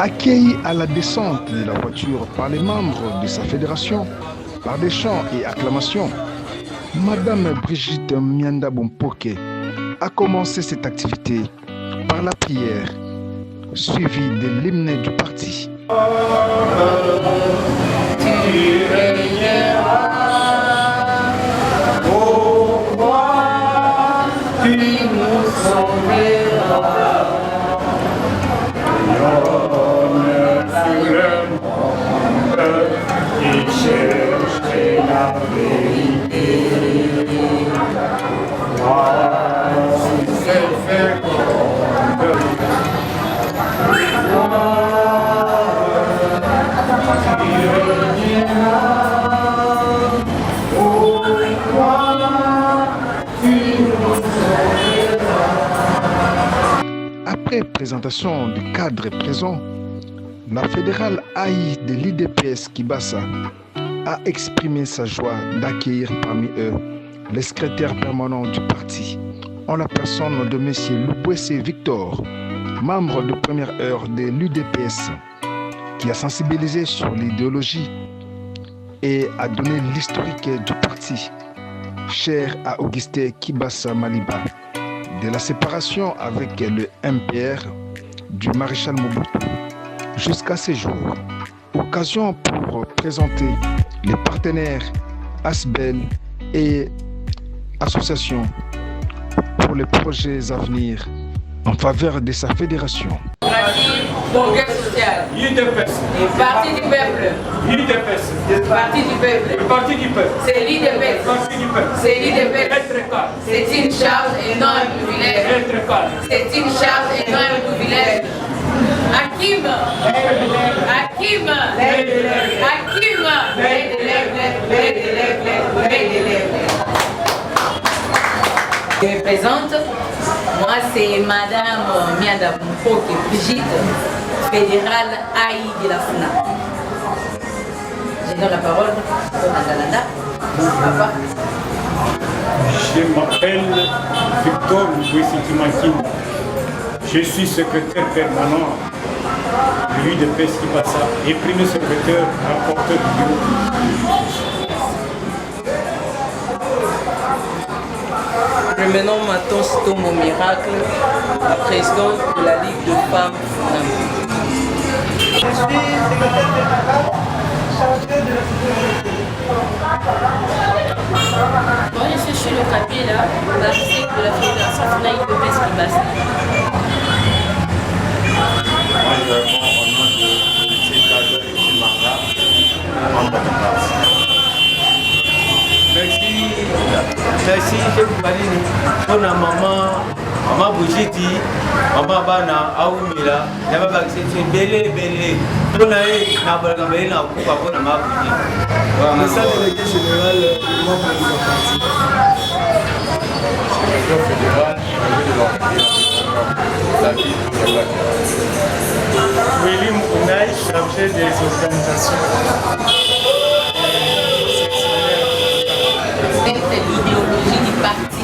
Accueilli à la descente de la voiture par les membres de sa fédération, par des chants et acclamations, Madame Brigitte Mianda Bompoke a commencé cette activité par la prière, suivie de l'hymne du parti. Tu régneras, ô roi, tu nous sauveras. L'homme sur le monde qui cherche la vérité. Voici ce féconde. Après présentation du cadre présent, la fédérale AI de l'IDPS Kibassa a exprimé sa joie d'accueillir parmi eux les secrétaires permanents du parti, en la personne de M. Lupwese Victor, membre de première heure de l'UDPS, qui a sensibilisé sur l'idéologie et a donné l'historique du parti, cher à Augustin Kibassa Maliba, de la séparation avec le MPR du maréchal Mobutu jusqu'à ces jours. Occasion pour présenter les partenaires ASBEL et associations pour les projets à venir en faveur de sa fédération. Congrès social. L'IDPS. Le parti du peuple. L'IDPS. Le parti du peuple. Le parti du peuple. C'est l'IDPS. Le parti du peuple. C'est l'IDPS. Être calme. C'est une charge et non un privilège. Être calme. C'est une charge et non un privilège. Hakim. Hakim. Hakim. Je me présente. Moi, c'est Madame Mianda Bompoke Brigitte, fédérale AI de la FUNA. Je donne la parole au Nangalanda. Papa. Je m'appelle Victor Lupwese. Je suis secrétaire permanent de l'UDPS Kibassa et premier secrétaire rapporteur du bureau. Je me nomme Maton Stomo Miracle, la présidente de la Ligue de femmes FUNAM. Je suis secrétaire général chargé de la sécurité. Moi, je suis le Kabila, l'architecte de la Fédération FUNAM IDPS Kibassa. Moi, je réponds au nom de Tika de Chimanga, membre de classe. Merci, je vous parle pour la maman Boujiti, maman Bana, Aoumila, il y a pas c'est belé. Pour la Nabalgamé, la coupe pour la maman Boujiti. Le salle délégué général, membre du parti. Le fédéral, la ville de la Willy Mounaï, chargé des organisations. L'idéologie du parti.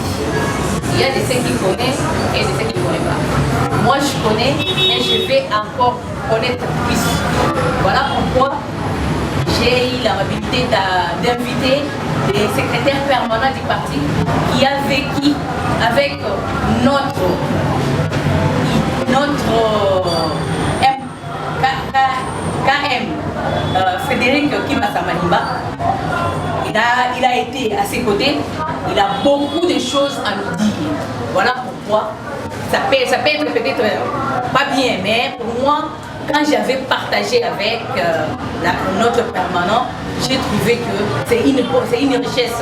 Il y a de ceux qui connaissent et de ceux qui ne connaissent pas. Moi, je connais et je vais encore connaître plus. Voilà pourquoi j'ai eu l'amabilité d'inviter les secrétaires permanents du parti qui a vécu avec notre KM, Frédéric Kibassa Maliba. Il a été à ses côtés, il a beaucoup de choses à nous dire. Voilà pourquoi ça peut être peut-être pas bien, mais pour moi, quand j'avais partagé avec notre permanent, j'ai trouvé que c'est une richesse.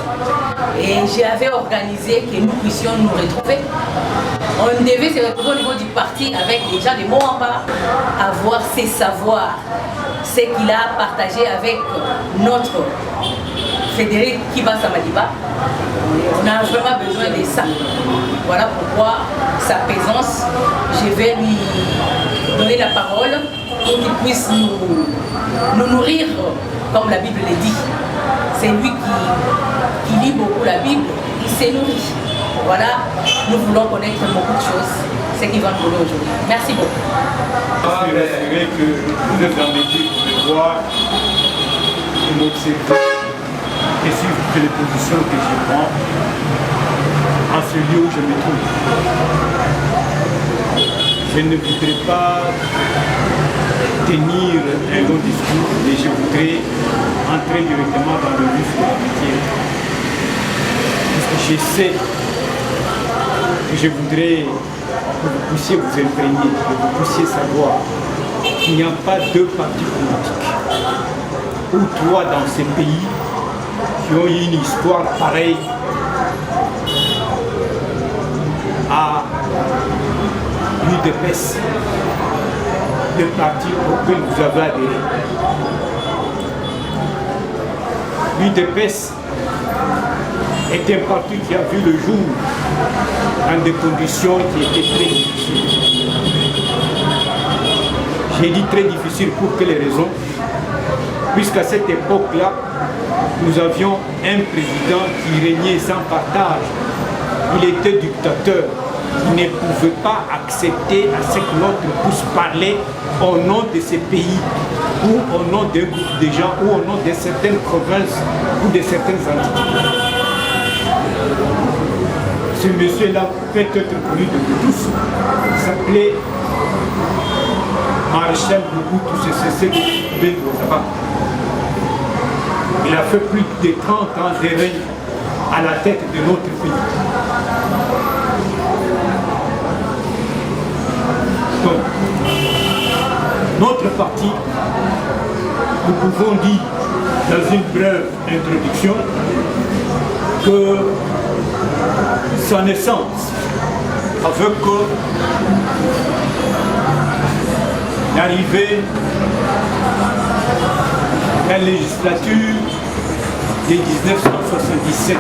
Et j'avais organisé que nous puissions nous retrouver. On devait se retrouver au niveau du parti avec des gens de Moamba, avoir ses savoirs, ce qu'il a partagé avec notre Frédéric Kibassa Maliba. On a vraiment besoin de ça. Voilà pourquoi sa présence, je vais lui donner la parole pour qu'il puisse nous nourrir comme la Bible le dit. C'est lui qui lit beaucoup la Bible, il s'est nourri. Voilà, nous voulons connaître beaucoup de choses, ce qu'ils vont nous donner aujourd'hui. Merci beaucoup. Je suis rassuré que vous êtes en mesure de voir, de m'observer et suivre toutes les positions que je prends en ce lieu où je me trouve. Je ne voudrais pas tenir un long discours, mais je voudrais entrer directement dans le vif de la matière. Parce que je sais que je voudrais que vous puissiez vous imprégner, que vous puissiez savoir qu'il n'y a pas deux partis politiques ou trois dans ces pays qui ont eu une histoire pareille à l'UDPS, le parti auquel vous avez adhéré. L'UDPS est un parti qui a vu le jour dans des conditions qui étaient très difficiles. J'ai dit très difficiles pour quelles raisons? Puisqu'à cette époque-là, nous avions un président qui régnait sans partage. Il était dictateur. Il ne pouvait pas accepter à ce que l'autre puisse parler au nom de ces pays ou au nom d'un groupe de gens ou au nom de certaines provinces ou de certaines entités. Ce monsieur-là peut être connu de tous. Il s'appelait Maréchal Mobutu Sese Seko. Il a fait plus de 30 ans de règne à la tête de notre pays. Donc, notre parti, nous pouvons dire dans une brève introduction que sa naissance avec l'arrivée de la législature de 1977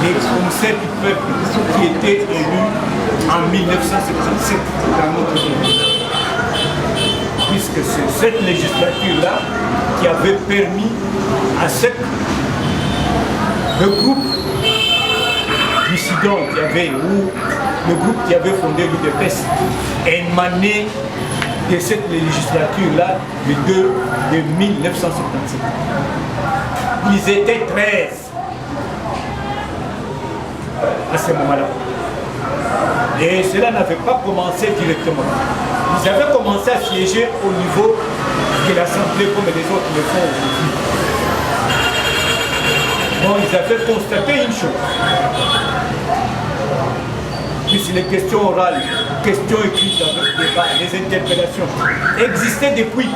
les conseils du peuple qui étaient élus en 1977 dans notre pays. Puisque c'est cette législature-là qui avait permis à ce que le groupe dissident qui avait, ou le groupe qui avait fondé l'UDPS, émané de cette législature-là de 1977. Ils étaient 13 à ce moment-là. Et cela n'avait pas commencé directement. Ils avaient commencé à siéger au niveau de l'Assemblée comme les autres le font aujourd'hui. Bon, ils avaient constaté une chose. Puisque les questions orales, questions écrites avec débat, les interpellations existaient depuis.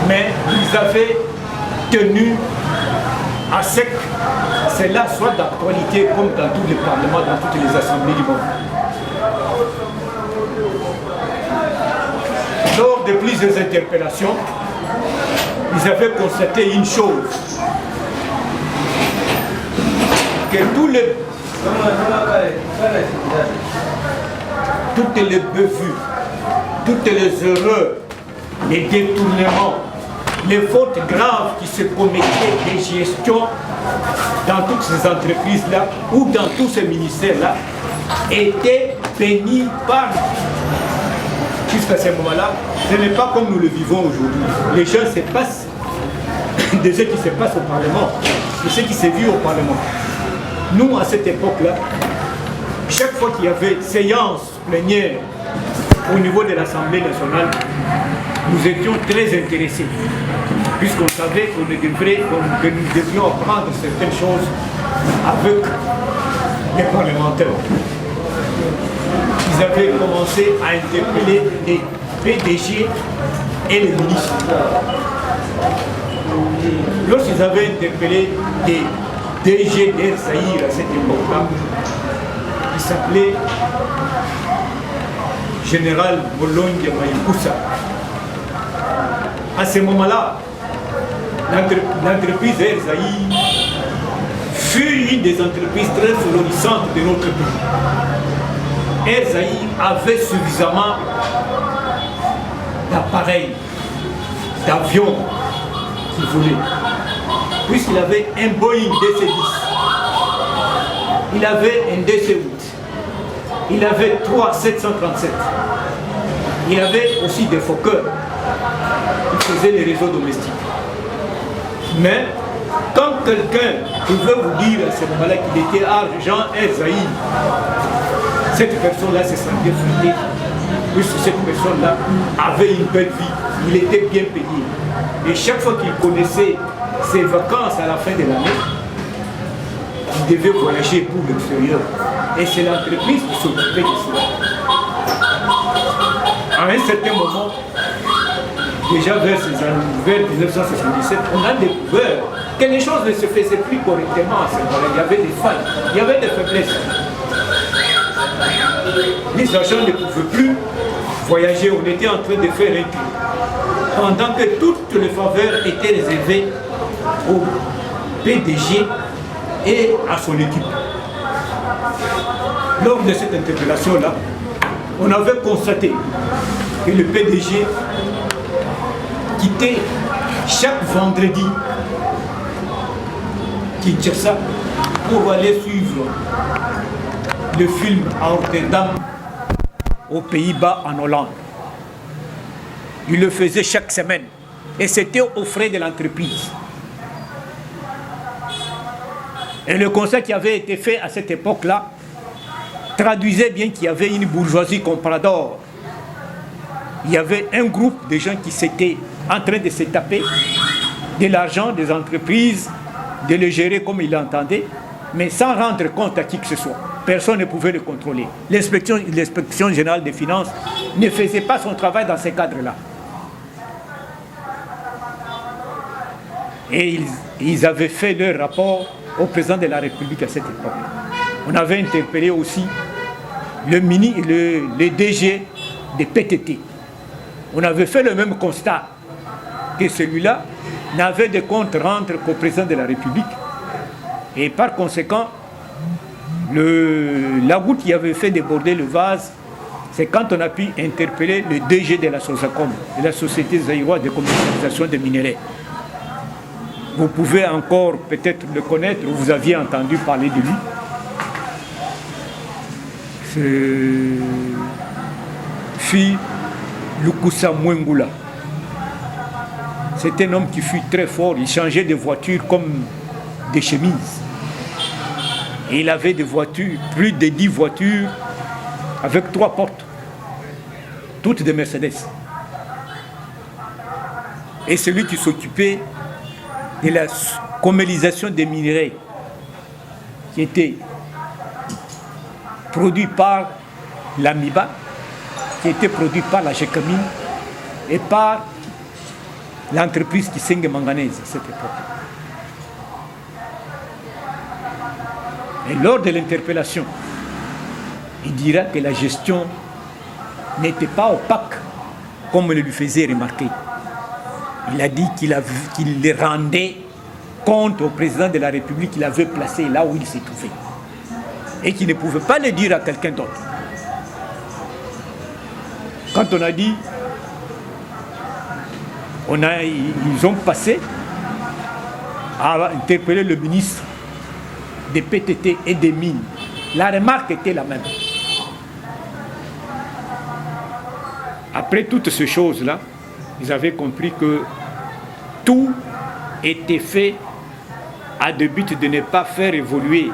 Mais ils avaient tenu à ce que cela soit d'actualité comme dans tous les parlements, dans toutes les assemblées du monde. Lors de plusieurs interpellations, ils avaient constaté une chose, que toutes les bévues, toutes les erreurs, les détournements, les fautes graves qui se commettaient des gestions dans toutes ces entreprises-là ou dans tous ces ministères-là étaient bénis par. Jusqu'à ce moment-là, ce n'est pas comme nous le vivons aujourd'hui. Les gens se passent de ce qui se passe au Parlement, de ce qui s'est vu au Parlement. Nous, à cette époque-là, chaque fois qu'il y avait séance plénière au niveau de l'Assemblée nationale, nous étions très intéressés, puisqu'on savait que nous devions apprendre certaines choses avec les parlementaires. Ils avaient commencé à interpeller les PDG et les ministres. Lorsqu'ils avaient interpellé les DG d'Air Zahir à cette époque-là, il s'appelait Général Bologne Maïkoussa. À ce moment-là, l'entreprise Air Zahir fut une des entreprises très florissantes de notre pays. Air Zahir avait puisqu'il avait un Boeing DC-10, il avait un DC-8, il avait 3 737, il avait aussi des Fokker, il faisait les réseaux domestiques. Mais quand quelqu'un pouvait vous dire à ce moment-là qu'il était Jean Ezaï, cette personne-là se sentait frustrée, puisque cette personne-là avait une belle vie, il était bien payé. Et chaque fois qu'il connaissait ses vacances à la fin de l'année, il devait voyager pour l'extérieur. Et c'est l'entreprise qui s'occupait de cela. À un certain moment, déjà vers 1977, on a découvert que les choses ne se faisaient plus correctement à ce moment-là. Il y avait des failles, il y avait des faiblesses. Les agents ne pouvaient plus voyager, on était en train de faire un tour. Pendant que toutes les faveurs étaient réservées au PDG et à son équipe. Lors de cette interpellation-là, on avait constaté que le PDG quittait chaque vendredi Kinshasa pour aller suivre le film à Rotterdam, aux Pays-Bas, en Hollande. Il le faisait chaque semaine et c'était aux frais de l'entreprise. Et le constat qui avait été fait à cette époque-là traduisait bien qu'il y avait une bourgeoisie comprador. Il y avait un groupe de gens qui s'étaient en train de se taper de l'argent des entreprises, de le gérer comme ils l'entendaient, mais sans rendre compte à qui que ce soit. Personne ne pouvait le contrôler. L'inspection générale des finances ne faisait pas son travail dans ces cadres-là. Et ils avaient fait leur rapport au président de la République à cette époque. On avait interpellé aussi le DG des PTT. On avait fait le même constat que celui-là n'avait de compte rendre qu'au président de la République. Et par conséquent, la goutte qui avait fait déborder le vase, c'est quand on a pu interpeller le DG de la SOSACOM, de la Société zaïroise de commercialisation des minerais. Vous pouvez encore peut-être le connaître, vous aviez entendu parler de lui. C'est Lukusa Mwengula. C'est un homme qui fut très fort, il changeait de voitures comme des chemises. Et il avait des voitures, plus de 10 voitures, avec 3 portes, toutes des Mercedes. Et celui qui s'occupait de la commercialisation des minerais, qui était produit par l'AMIBA, qui était produit par la GECAMINE et par l'entreprise Kisenge Manganèse à cette époque. Et lors de l'interpellation, il dira que la gestion n'était pas opaque, comme on le lui faisait remarquer. Il a dit qu'il rendait compte au président de la République qu'il avait placé là où il s'est trouvé. Et qu'il ne pouvait pas le dire à quelqu'un d'autre. Quand on a dit, ils ont passé à interpeller le ministre des PTT et des mines. La remarque était la même. Après toutes ces choses-là, ils avaient compris que tout était fait à de but de ne pas faire évoluer,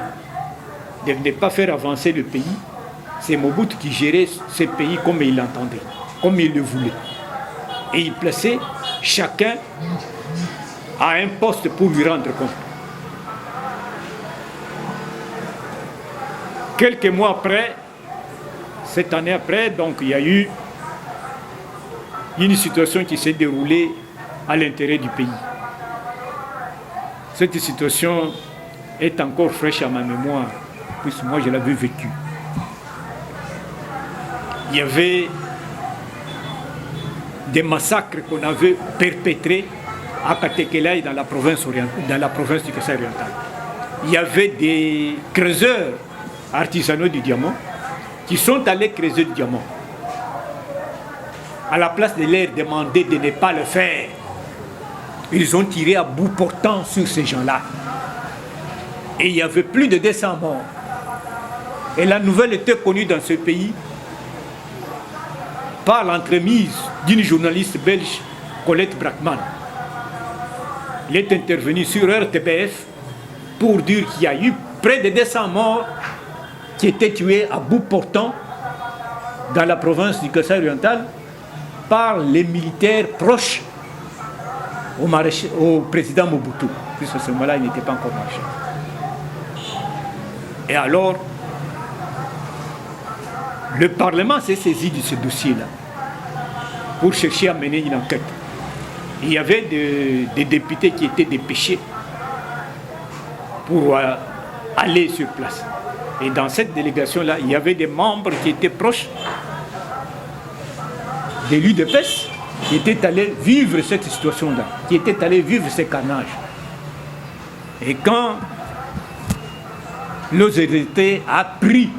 de ne pas faire avancer le pays. C'est Mobutu qui gérait ce pays comme il l'entendait, comme il le voulait. Et il plaçait chacun à un poste pour lui rendre compte. Quelques mois après, cette année après, donc il y a eu une situation qui s'est déroulée à l'intérieur du pays. Cette situation est encore fraîche à ma mémoire, puisque moi je l'avais vécue. Il y avait des massacres qu'on avait perpétrés à Katekelai dans la province du Kasaï oriental. Il y avait des creuseurs artisanaux du diamant qui sont allés creuser du diamant. À la place de leur demander de ne pas le faire, Ils ont tiré à bout portant sur ces gens-là. Et il y avait plus de 200 morts. Et la nouvelle était connue dans ce pays par l'entremise d'une journaliste belge, Colette Brackman. Il est intervenu sur RTBF pour dire qu'il y a eu près de 200 morts qui étaient tués à bout portant dans la province du Kasaï oriental par les militaires proches au président Mobutu, puisque à ce moment-là, il n'était pas encore maréchal. Et alors, le Parlement s'est saisi de ce dossier-là pour chercher à mener une enquête. Il y avait des députés qui étaient dépêchés pour aller sur place. Et dans cette délégation-là, il y avait des membres qui étaient proches de l'UDPS, qui étaient allés vivre cette situation-là, qui étaient allés vivre ces carnages. Et quand l'autorité a pris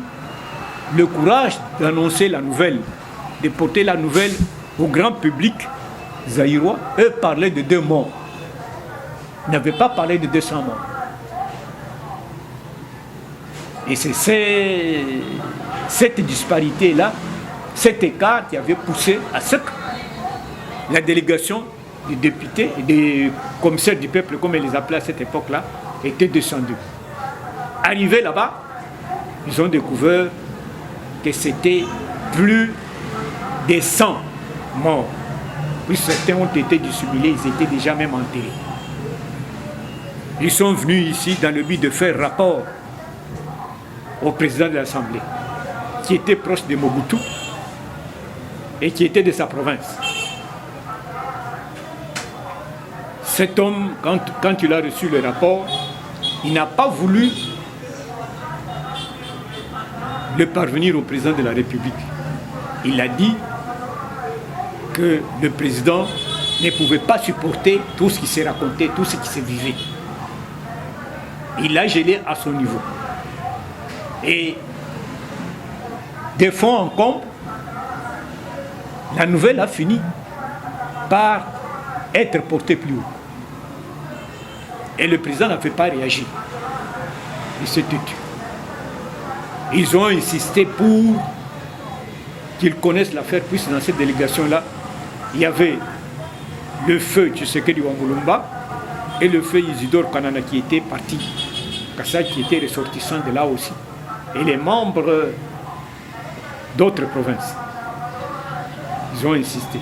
le courage d'annoncer la nouvelle, de porter la nouvelle au grand public zaïrois, eux parlaient de 2 morts. Ils n'avaient pas parlé de 200 morts. Et c'est cette disparité-là, cet écart qui avait poussé à ce que la délégation des députés et des commissaires du peuple, comme ils les appelaient à cette époque-là, était descendue. Arrivés là-bas, ils ont découvert que c'était plus de 100 morts. Puis certains ont été dissimulés, ils étaient déjà même enterrés. Ils sont venus ici dans le but de faire rapport au président de l'Assemblée, qui était proche de Mobutu et qui était de sa province. Cet homme, quand il a reçu le rapport, il n'a pas voulu le parvenir au président de la République. Il a dit que le président ne pouvait pas supporter tout ce qui s'est raconté, tout ce qui s'est vivait. Il l'a gelé à son niveau. Et des fonds en comble, la nouvelle a fini par être portée plus haut. Et le président n'avait pas réagi. Il s'est têtu. Ils ont insisté pour qu'ils connaissent l'affaire, puisque dans cette délégation-là, il y avait le feu Tshisekedi Wangulumba et le feu Isidore Kanana qui était parti, Kassai qui était ressortissant de là aussi, et les membres d'autres provinces. Ils ont insisté.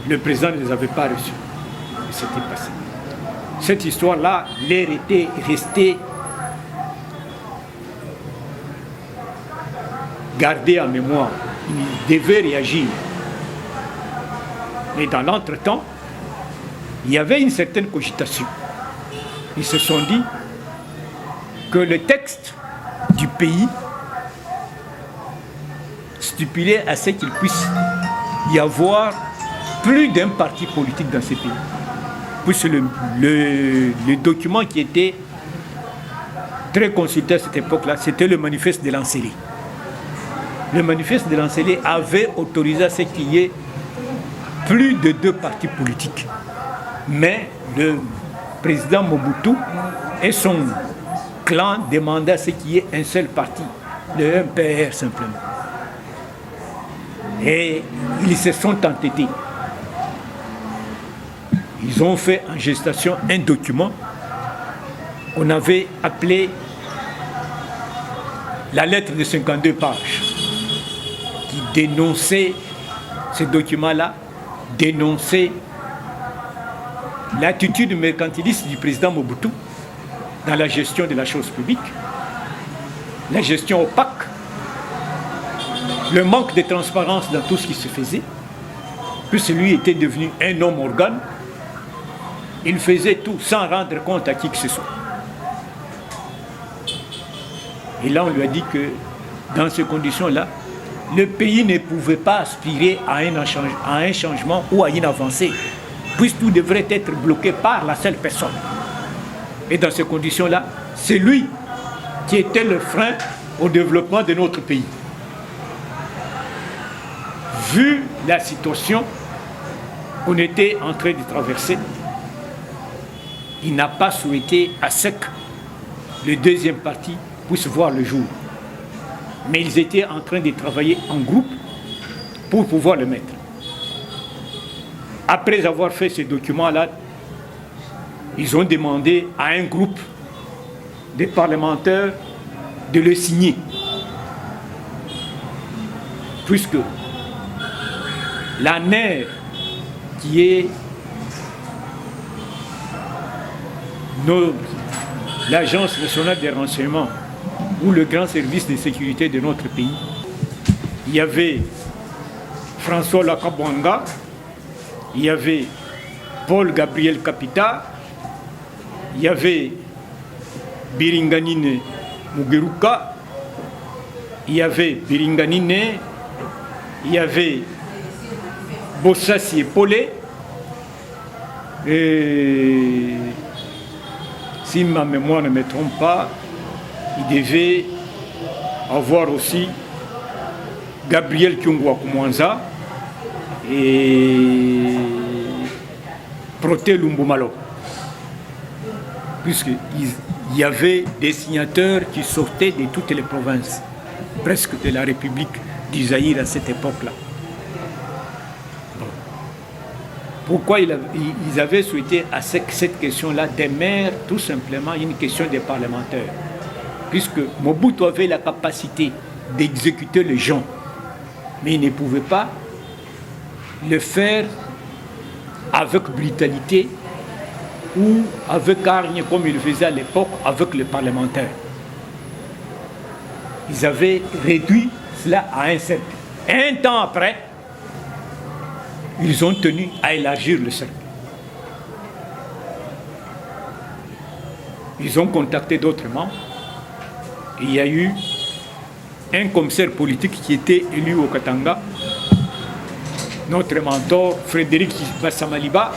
Le président ne les avait pas reçus. Et c'était passé. Cette histoire-là, l'air était resté gardé en mémoire. Il devait réagir. Mais dans l'entretemps, il y avait une certaine cogitation. Ils se sont dit que le texte du pays stipulait à ce qu'il puisse y avoir plus d'un parti politique dans ce pays. Puisque le document qui était très consulté à cette époque-là, c'était le manifeste de Lancélé. Le manifeste de Lancélé avait autorisé à ce qu'il y ait plus de 2 partis politiques. Mais le président Mobutu et son clan demandaient à ce qu'il y ait un seul parti, le MPR simplement. Et ils se sont entêtés. Ils ont fait en gestation un document qu'on avait appelé la lettre de 52 pages, qui dénonçait, ce document-là, dénonçait l'attitude mercantiliste du président Mobutu dans la gestion de la chose publique, la gestion opaque, le manque de transparence dans tout ce qui se faisait, puisque lui était devenu un homme organe. Il faisait tout sans rendre compte à qui que ce soit. Et là, on lui a dit que dans ces conditions-là, le pays ne pouvait pas aspirer à un changement ou à une avancée, puisque tout devrait être bloqué par la seule personne. Et dans ces conditions-là, c'est lui qui était le frein au développement de notre pays. Vu la situation qu'on était en train de traverser, il n'a pas souhaité à ce que le deuxième parti puisse voir le jour. Mais ils étaient en train de travailler en groupe pour pouvoir le mettre. Après avoir fait ce document-là, ils ont demandé à un groupe de parlementaires de le signer. Puisque l'ANER, qui est l'Agence nationale des renseignements ou le grand service de sécurité de notre pays, il y avait François Lakabwanga, il y avait Paul Gabriel Kapita, il y avait Biringanine Mugeruka, il y avait Biringanine, il y avait Bossassi Epolé, et si ma mémoire ne me trompe pas, il devait avoir aussi Gabriel Kyungwa Kumwanza et Proté Lumbumalo. Puisqu'il y avait des signateurs qui sortaient de toutes les provinces, presque de la République du Zaïre à cette époque-là. Pourquoi ils avaient souhaité à cette question-là des maires, tout simplement une question des parlementaires. Puisque Mobutu avait la capacité d'exécuter les gens, mais il ne pouvait pas le faire avec brutalité ou avec hargne comme il le faisait à l'époque avec les parlementaires. Ils avaient réduit cela à un cercle. Un temps après, ils ont tenu à élargir le cercle. Ils ont contacté d'autres membres. Il y a eu un commissaire politique qui était élu au Katanga, notre mentor Frédéric Bassamaliba,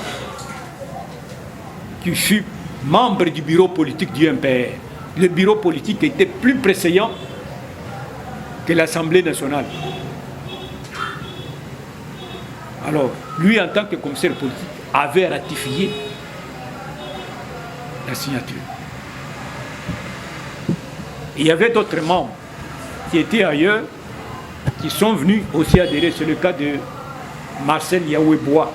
qui fut membre du bureau politique du MPR. Le bureau politique était plus préséant que l'Assemblée nationale. Alors, lui, en tant que commissaire politique, avait ratifié la signature. Il y avait d'autres membres qui étaient ailleurs, qui sont venus aussi adhérer. C'est le cas de Marcel Yahweh-Bois,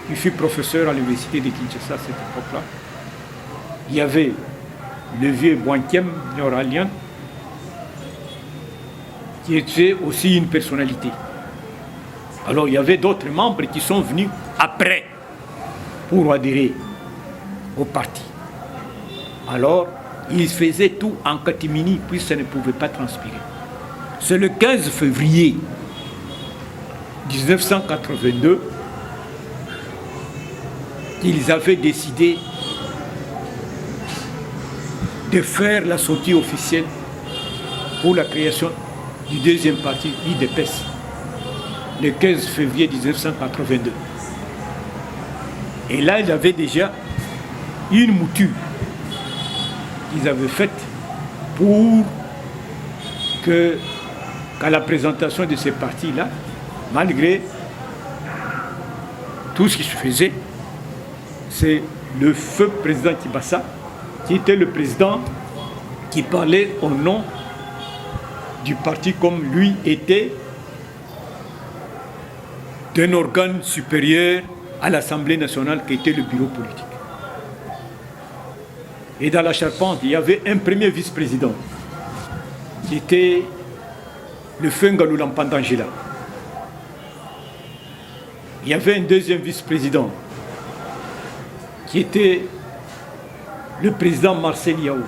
qui fut professeur à l'université de Kinshasa à cette époque-là. Il y avait le vieux Boinkiem Nyoralian, qui était aussi une personnalité. Alors il y avait d'autres membres qui sont venus après pour adhérer au parti. Alors ils faisaient tout en catimini, puis ça ne pouvait pas transpirer. C'est le 15 février 1982 qu'ils avaient décidé de faire la sortie officielle pour la création du deuxième parti UDPS, le 15 février 1982. Et là, ils avaient déjà une mouture qu'ils avaient faite pour qu'à la présentation de ces partis-là, malgré tout ce qui se faisait, c'est le feu président Kibasa qui était le président qui parlait au nom du parti comme lui était d'un organe supérieur à l'Assemblée nationale qui était le bureau politique. Et dans la charpente, il y avait un premier vice-président qui était le Fengalou Lampandangela. Il y avait un deuxième vice-président qui était le président Marcel Yahou.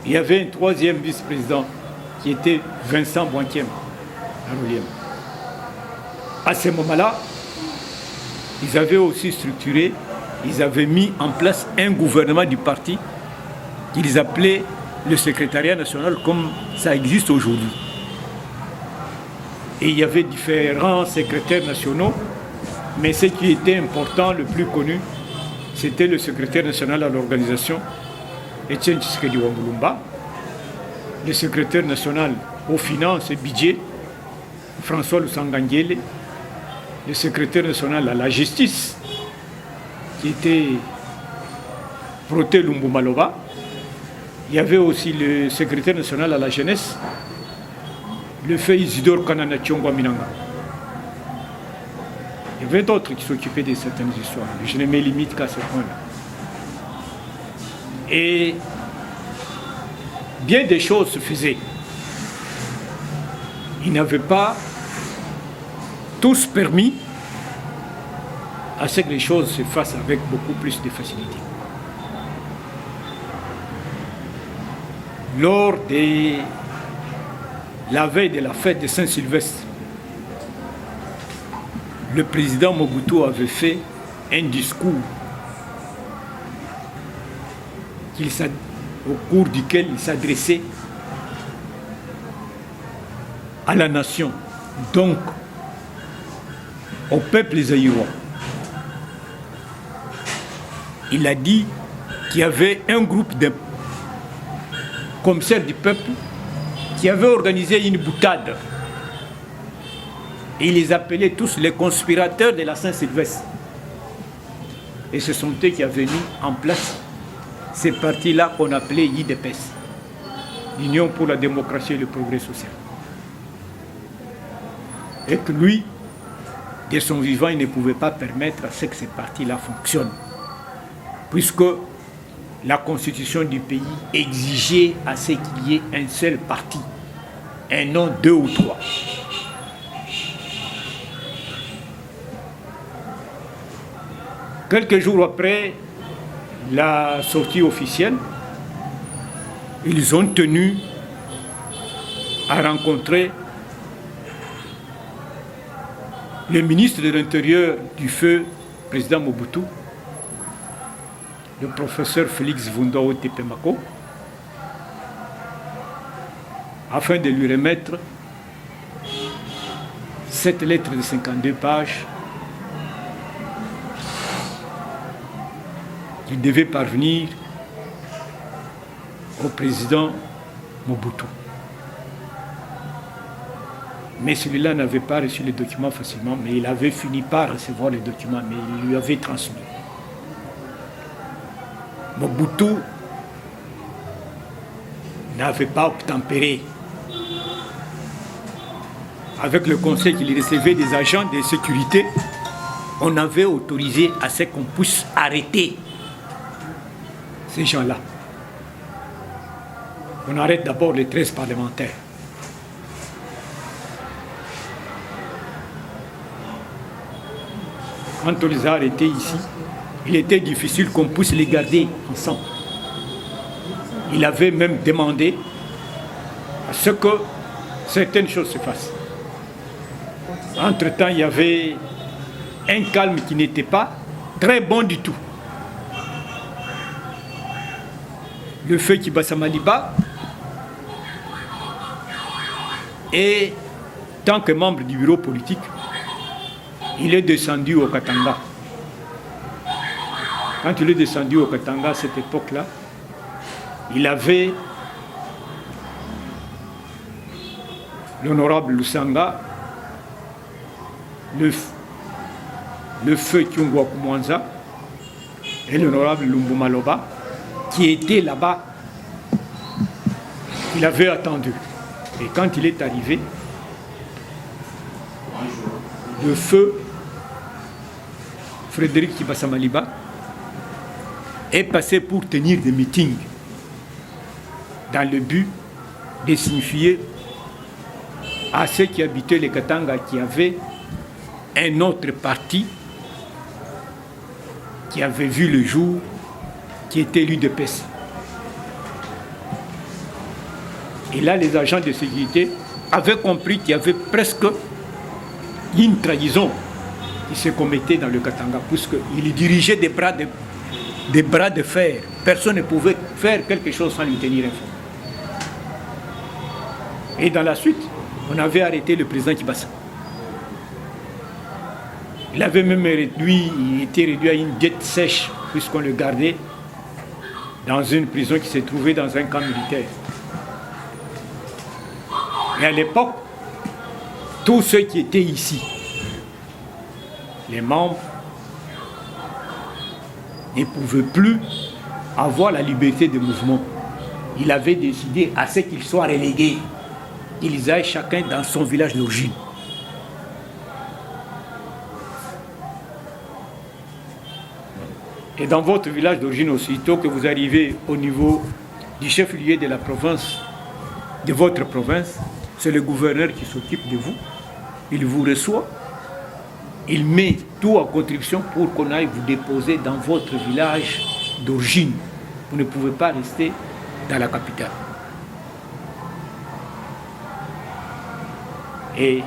Il y avait un troisième vice-président qui était Vincent Boinkiem. À ce moment-là, ils avaient aussi structuré, ils avaient mis en place un gouvernement du parti qu'ils appelaient le secrétariat national comme ça existe aujourd'hui. Et il y avait différents secrétaires nationaux, mais ce qui était important, le plus connu, c'était le secrétaire national à l'organisation, Etienne Tshisekedi Wambulumba, le secrétaire national aux finances et budget, François Lusangangele, le secrétaire national à la justice, qui était Proté Lumbu Maloba. Il y avait aussi le secrétaire national à la jeunesse, le feu Isidore Kanana Tchongwa Minanga. Il y avait d'autres qui s'occupaient de certaines histoires. Je ne me limite qu'à ce point-là. Et bien des choses se faisaient. Ils n'avaient pas tous permis à ce que les choses se fassent avec beaucoup plus de facilité. Lors de la veille de la fête de Saint-Sylvestre, le président Mobutu avait fait un discours au cours duquel il s'adressait à la nation, donc au peuple zaïrois. Il a dit qu'il y avait un groupe de commissaires du peuple qui avait organisé une boutade. Et il les appelait tous les conspirateurs de la Saint-Sylvestre. Et ce sont eux qui avaient mis en place ces partis-là qu'on appelait IDPS, l'Union pour la démocratie et le progrès social. Et que lui, de son vivant, il ne pouvait pas permettre à ce que ces partis-là fonctionnent, puisque la constitution du pays exigeait à ce qu'il y ait un seul parti, et non 2 ou 3. Quelques jours après la sortie officielle, ils ont tenu à rencontrer le ministre de l'Intérieur du feu, président Mobutu, le professeur Félix Vundao Tepemako, afin de lui remettre cette lettre de 52 pages qui devait parvenir au président Mobutu. Mais celui-là n'avait pas reçu les documents facilement, mais il avait fini par recevoir les documents, mais il lui avait transmis. Mobutu n'avait pas obtempéré. Avec le conseil qu'il recevait des agents de sécurité, on avait autorisé à ce qu'on puisse arrêter ces gens-là. On arrête d'abord les 13 parlementaires. Quand on les a arrêtés ici, il était difficile qu'on puisse les garder ensemble. Il avait même demandé à ce que certaines choses se fassent. Entre-temps, il y avait un calme qui n'était pas très bon du tout. Le feu Kibasa Maliba, et tant que membre du bureau politique, il est descendu au Katanga. Quand il est descendu au Katanga à cette époque-là, il avait l'honorable Lusanga, le feu Kyungwa Kumwanza et l'honorable Lumbu Maloba qui étaient là-bas. Il avait attendu. Et quand il est arrivé, le feu Frédéric Kibasa Maliba est passé pour tenir des meetings dans le but de signifier à ceux qui habitaient les Katanga qui avaient un autre parti qui avait vu le jour, qui était l'UDPS. Et là, les agents de sécurité avaient compris qu'il y avait presque une trahison qui se commettait dans le Katanga, puisqu'il dirigeait des bras de fer. Personne ne pouvait faire quelque chose sans lui tenir informé. Et dans la suite, on avait arrêté le président Kibasa. Il avait même il était réduit à une diète sèche, puisqu'on le gardait dans une prison qui se trouvait dans un camp militaire. Et à l'époque, tous ceux qui étaient ici, les membres ne pouvait plus avoir la liberté de mouvement. Il avait décidé à ce qu'ils soient relégués. Ils aillent chacun dans son village d'origine. Et dans votre village d'origine, aussitôt que vous arrivez au niveau du chef-lieu de la province, de votre province, c'est le gouverneur qui s'occupe de vous. Il vous reçoit, il met tout en contribution pour qu'on aille vous déposer dans votre village d'origine. Vous ne pouvez pas rester dans la capitale. Et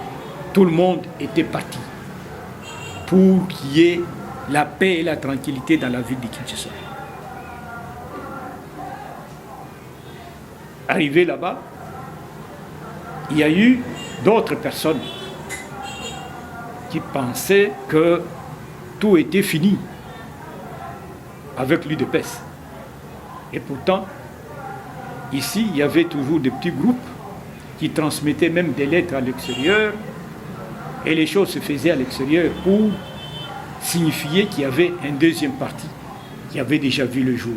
tout le monde était parti pour qu'il y ait la paix et la tranquillité dans la ville de Kinshasa. Arrivé là-bas, il y a eu d'autres personnes qui pensaient que tout était fini avec l'UDPS. Et pourtant, ici, il y avait toujours des petits groupes qui transmettaient même des lettres à l'extérieur, et les choses se faisaient à l'extérieur pour signifier qu'il y avait un deuxième parti qui avait déjà vu le jour.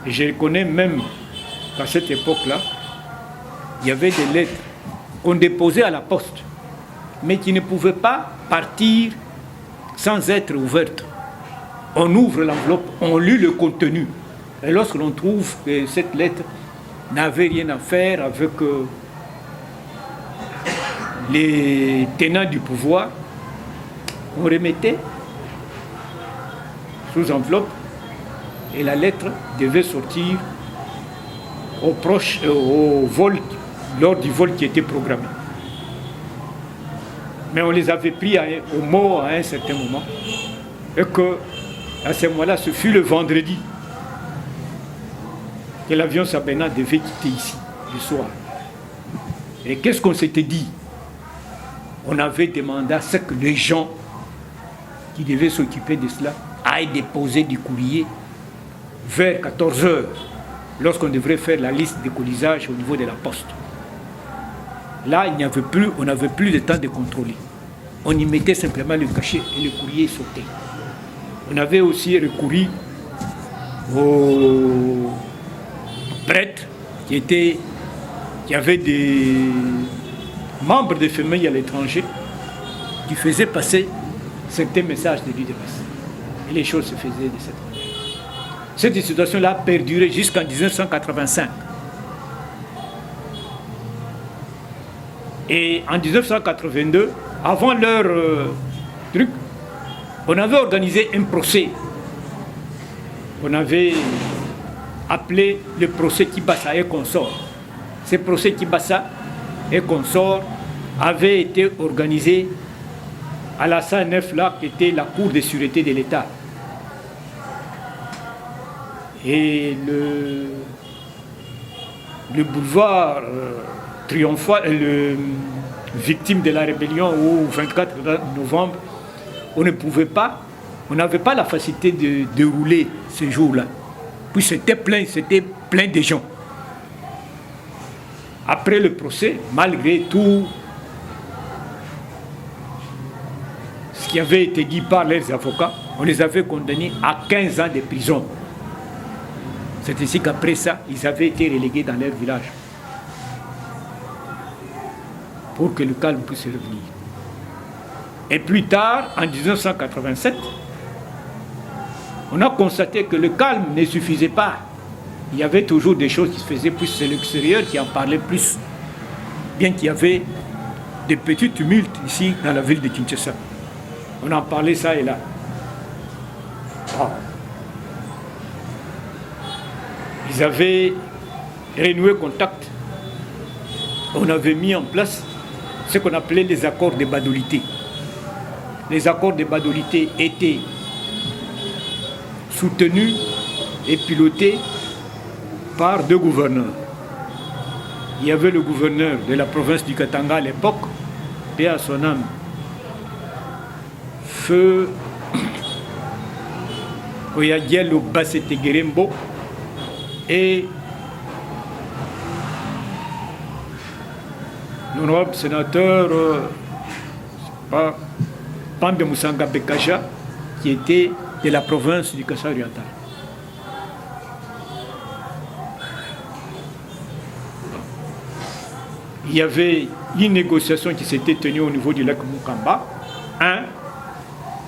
Et je reconnais même qu'à cette époque-là, il y avait des lettres qu'on déposait à la poste, mais qui ne pouvaient pas partir sans être ouvertes. On ouvre l'enveloppe, on lit le contenu. Et lorsque l'on trouve que cette lettre n'avait rien à faire avec les tenants du pouvoir, on remettait sous enveloppe et la lettre devait sortir au vol, lors du vol qui était programmé. Mais on les avait pris au mot à un certain moment, et que à ce moment-là, ce fut le vendredi que l'avion Sabena devait quitter ici, le soir. Et qu'est-ce qu'on s'était dit? On avait demandé à ce que les gens qui devaient s'occuper de cela aillent déposer du courrier vers 14h, lorsqu'on devrait faire la liste de colisage au niveau de la poste. Là, on n'avait plus de temps de contrôler. On y mettait simplement le cachet et le courrier sautait. On avait aussi recouru aux prêtres qui avaient des membres de famille à l'étranger qui faisaient passer certains messages de l'UDPS. Et les choses se faisaient de cette manière. Cette situation-là a perduré jusqu'en 1985. Et en 1982, avant leur truc, on avait organisé un procès. On avait appelé le procès Kibasa et consorts. Ce procès Kibasa et consorts avait été organisé à la 109 là, qui était la cour de sûreté de l'État. Et le boulevard triomphal, le victime de la rébellion au 24 novembre, on n'avait pas la facilité de dérouler ce jour-là. Puis c'était plein de gens. Après le procès, malgré tout ce qui avait été dit par leurs avocats, on les avait condamnés à 15 ans de prison. C'est ainsi qu'après ça, ils avaient été relégués dans leur village pour que le calme puisse revenir. Et plus tard, en 1987, on a constaté que le calme ne suffisait pas. Il y avait toujours des choses qui se faisaient, plus c'est l'extérieur qui en parlait plus. Bien qu'il y avait des petits tumultes ici dans la ville de Kinshasa. On en parlait ça et là. Oh. Ils avaient renoué contact. On avait mis en place ce qu'on appelait les accords de badolité. Les accords de badolité étaient soutenus et pilotés par deux gouverneurs. Il y avait le gouverneur de la province du Katanga à l'époque, paix à son âme, Feu Oyadielo Bassete Gerembo, et l'honorable sénateur Pande Moussanga Bekaja, qui était de la province du Kassai oriental. Il y avait une négociation qui s'était tenue au niveau du lac Mukamba,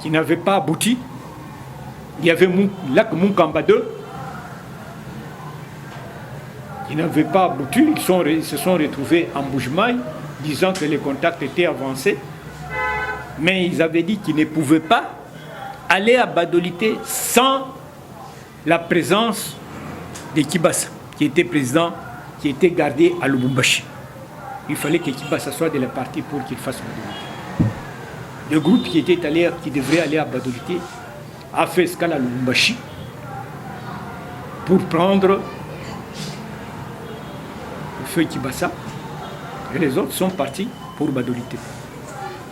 qui n'avait pas abouti. Il y avait lac Mukamba 2, qui n'avait pas abouti. Ils se sont retrouvés en Bujimaï, disant que les contacts étaient avancés. Mais ils avaient dit qu'ils ne pouvaient pas aller à Badolité sans la présence de Kibasa, qui était président, qui était gardé à Lubumbashi. Il fallait que Kibasa soit de la partie pour qu'il fasse Badolité. Le groupe qui devrait aller à Badolité a fait escale à Lubumbashi pour prendre le feu Kibasa, et les autres sont partis pour Badolité.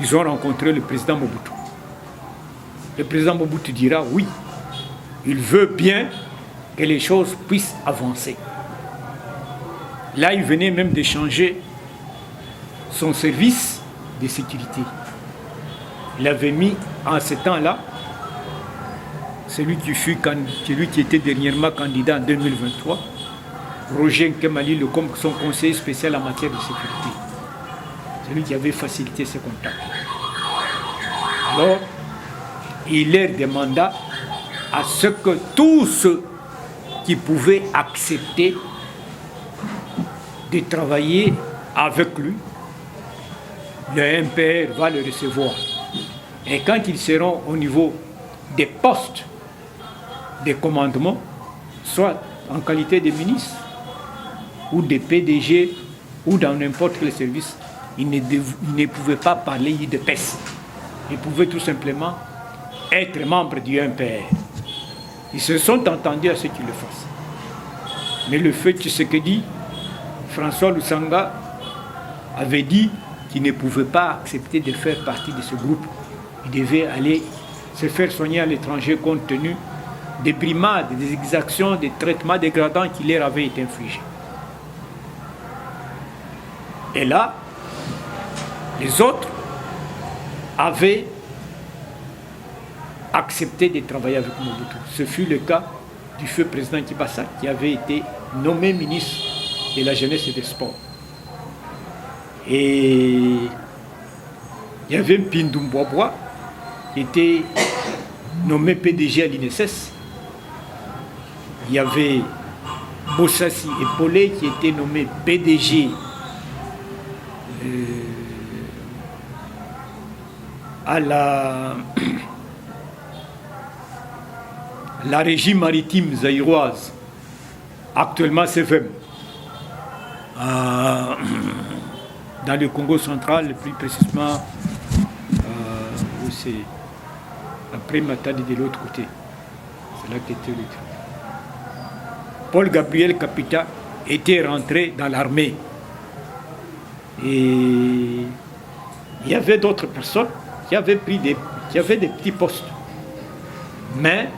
Ils ont rencontré le président Mobutu. Le président Mobutu dira oui, il veut bien que les choses puissent avancer. Là, il venait même de changer son service de sécurité. Il avait mis en ce temps-là celui qui était dernièrement candidat en 2023, Roger Nkemali, comme son conseiller spécial en matière de sécurité. Celui qui avait facilité ses contacts. Alors, il leur demanda à ce que tous ceux qui pouvaient accepter de travailler avec lui, le MPR va le recevoir. Et quand ils seront au niveau des postes de commandement, soit en qualité de ministre ou de PDG ou dans n'importe quel service, ils ne pouvaient pas parler de PES. Ils pouvaient tout simplement être membres du MPR. Ils se sont entendus à ce qu'ils le fassent. Mais le fait que ce que dit François Lusanga avait dit qu'il ne pouvait pas accepter de faire partie de ce groupe. Il devait aller se faire soigner à l'étranger compte tenu des brimades, des exactions, des traitements dégradants qui leur avaient été infligés. Et là, les autres avaient accepté de travailler avec Mobutu. Ce fut le cas du feu président Kibasa, qui avait été nommé ministre de la Jeunesse et des Sports. Et il y avait Mpindu Mbwabwa, qui était nommé PDG à l'INSS. Il y avait Bossassi Epolé, qui était nommé PDG à la régie maritime zaïroise, actuellement CFM, dans le Congo central, plus précisément où c'est après Matadi de l'autre côté. C'est là qu'était le truc. Paul Gabriel Capita était rentré dans l'armée. Et il y avait d'autres personnes qui avaient des petits postes. Mais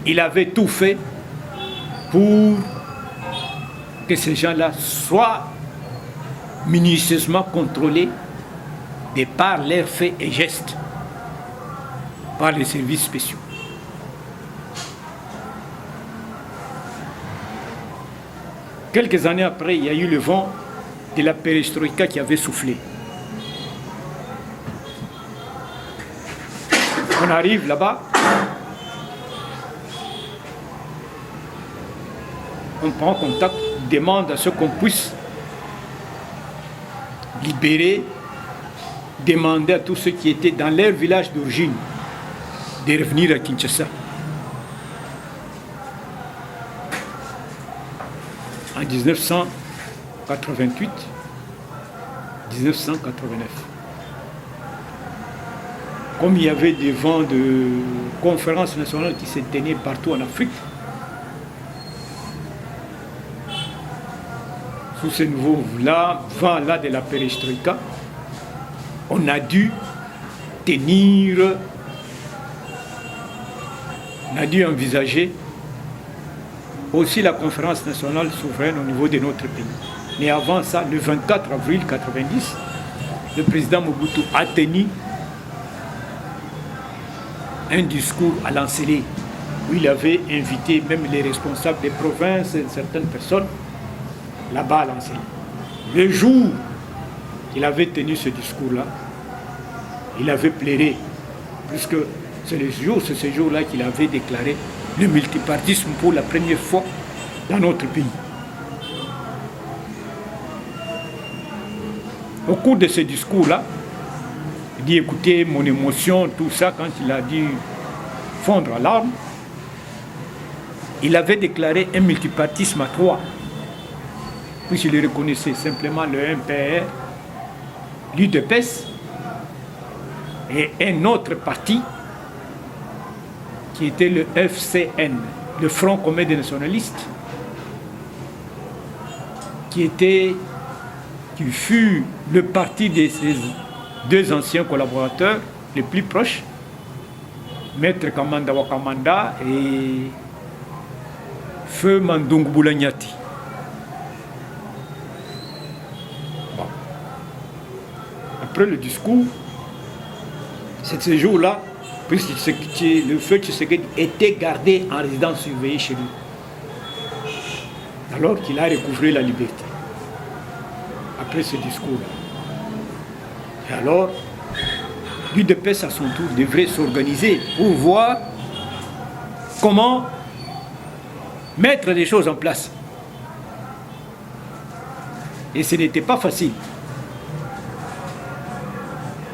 il avait tout fait pour que ces gens-là soient minutieusement contrôlés de par leurs faits et gestes par les services spéciaux. Quelques années après, il y a eu le vent de la perestroïka qui avait soufflé. On arrive là-bas, on prend contact, demande à ce qu'on puisse libérer, demander à tous ceux qui étaient dans leur village d'origine de revenir à Kinshasa. En 1988, 1989. Comme il y avait des vents de conférences nationales qui se tenaient partout en Afrique, sous ce nouveau vent-là de la perestroïka, on a dû envisager aussi la conférence nationale souveraine au niveau de notre pays. Mais avant ça, le 24 avril 1990, le président Mobutu a tenu un discours à Lancelé, où il avait invité même les responsables des provinces et certaines personnes là-bas à Lancelé. Le jour qu'il avait tenu ce discours-là, il avait plaidé, puisque c'est ce jour-là qu'il avait déclaré le multipartisme pour la première fois dans notre pays. Au cours de ce discours-là, il dit écoutez mon émotion, tout ça, quand il a dû fondre en larmes, il avait déclaré un multipartisme à 3. Puisqu'il reconnaissait simplement le MPR, l'UDPS et un autre parti qui était le FCN, le Front commun des nationalistes, qui fut le parti de ses deux anciens collaborateurs les plus proches, Maître Kamanda Wakamanda et Feu Mandungu Boulanyati. Bon. Après le discours, c'est ce jour-là, puisque le Feu Tshisekedi était gardé en résidence surveillée chez lui, alors qu'il a recouvré la liberté. Après ce discours-là. Et alors, l'UDPS à son tour devrait s'organiser pour voir comment mettre des choses en place. Et ce n'était pas facile.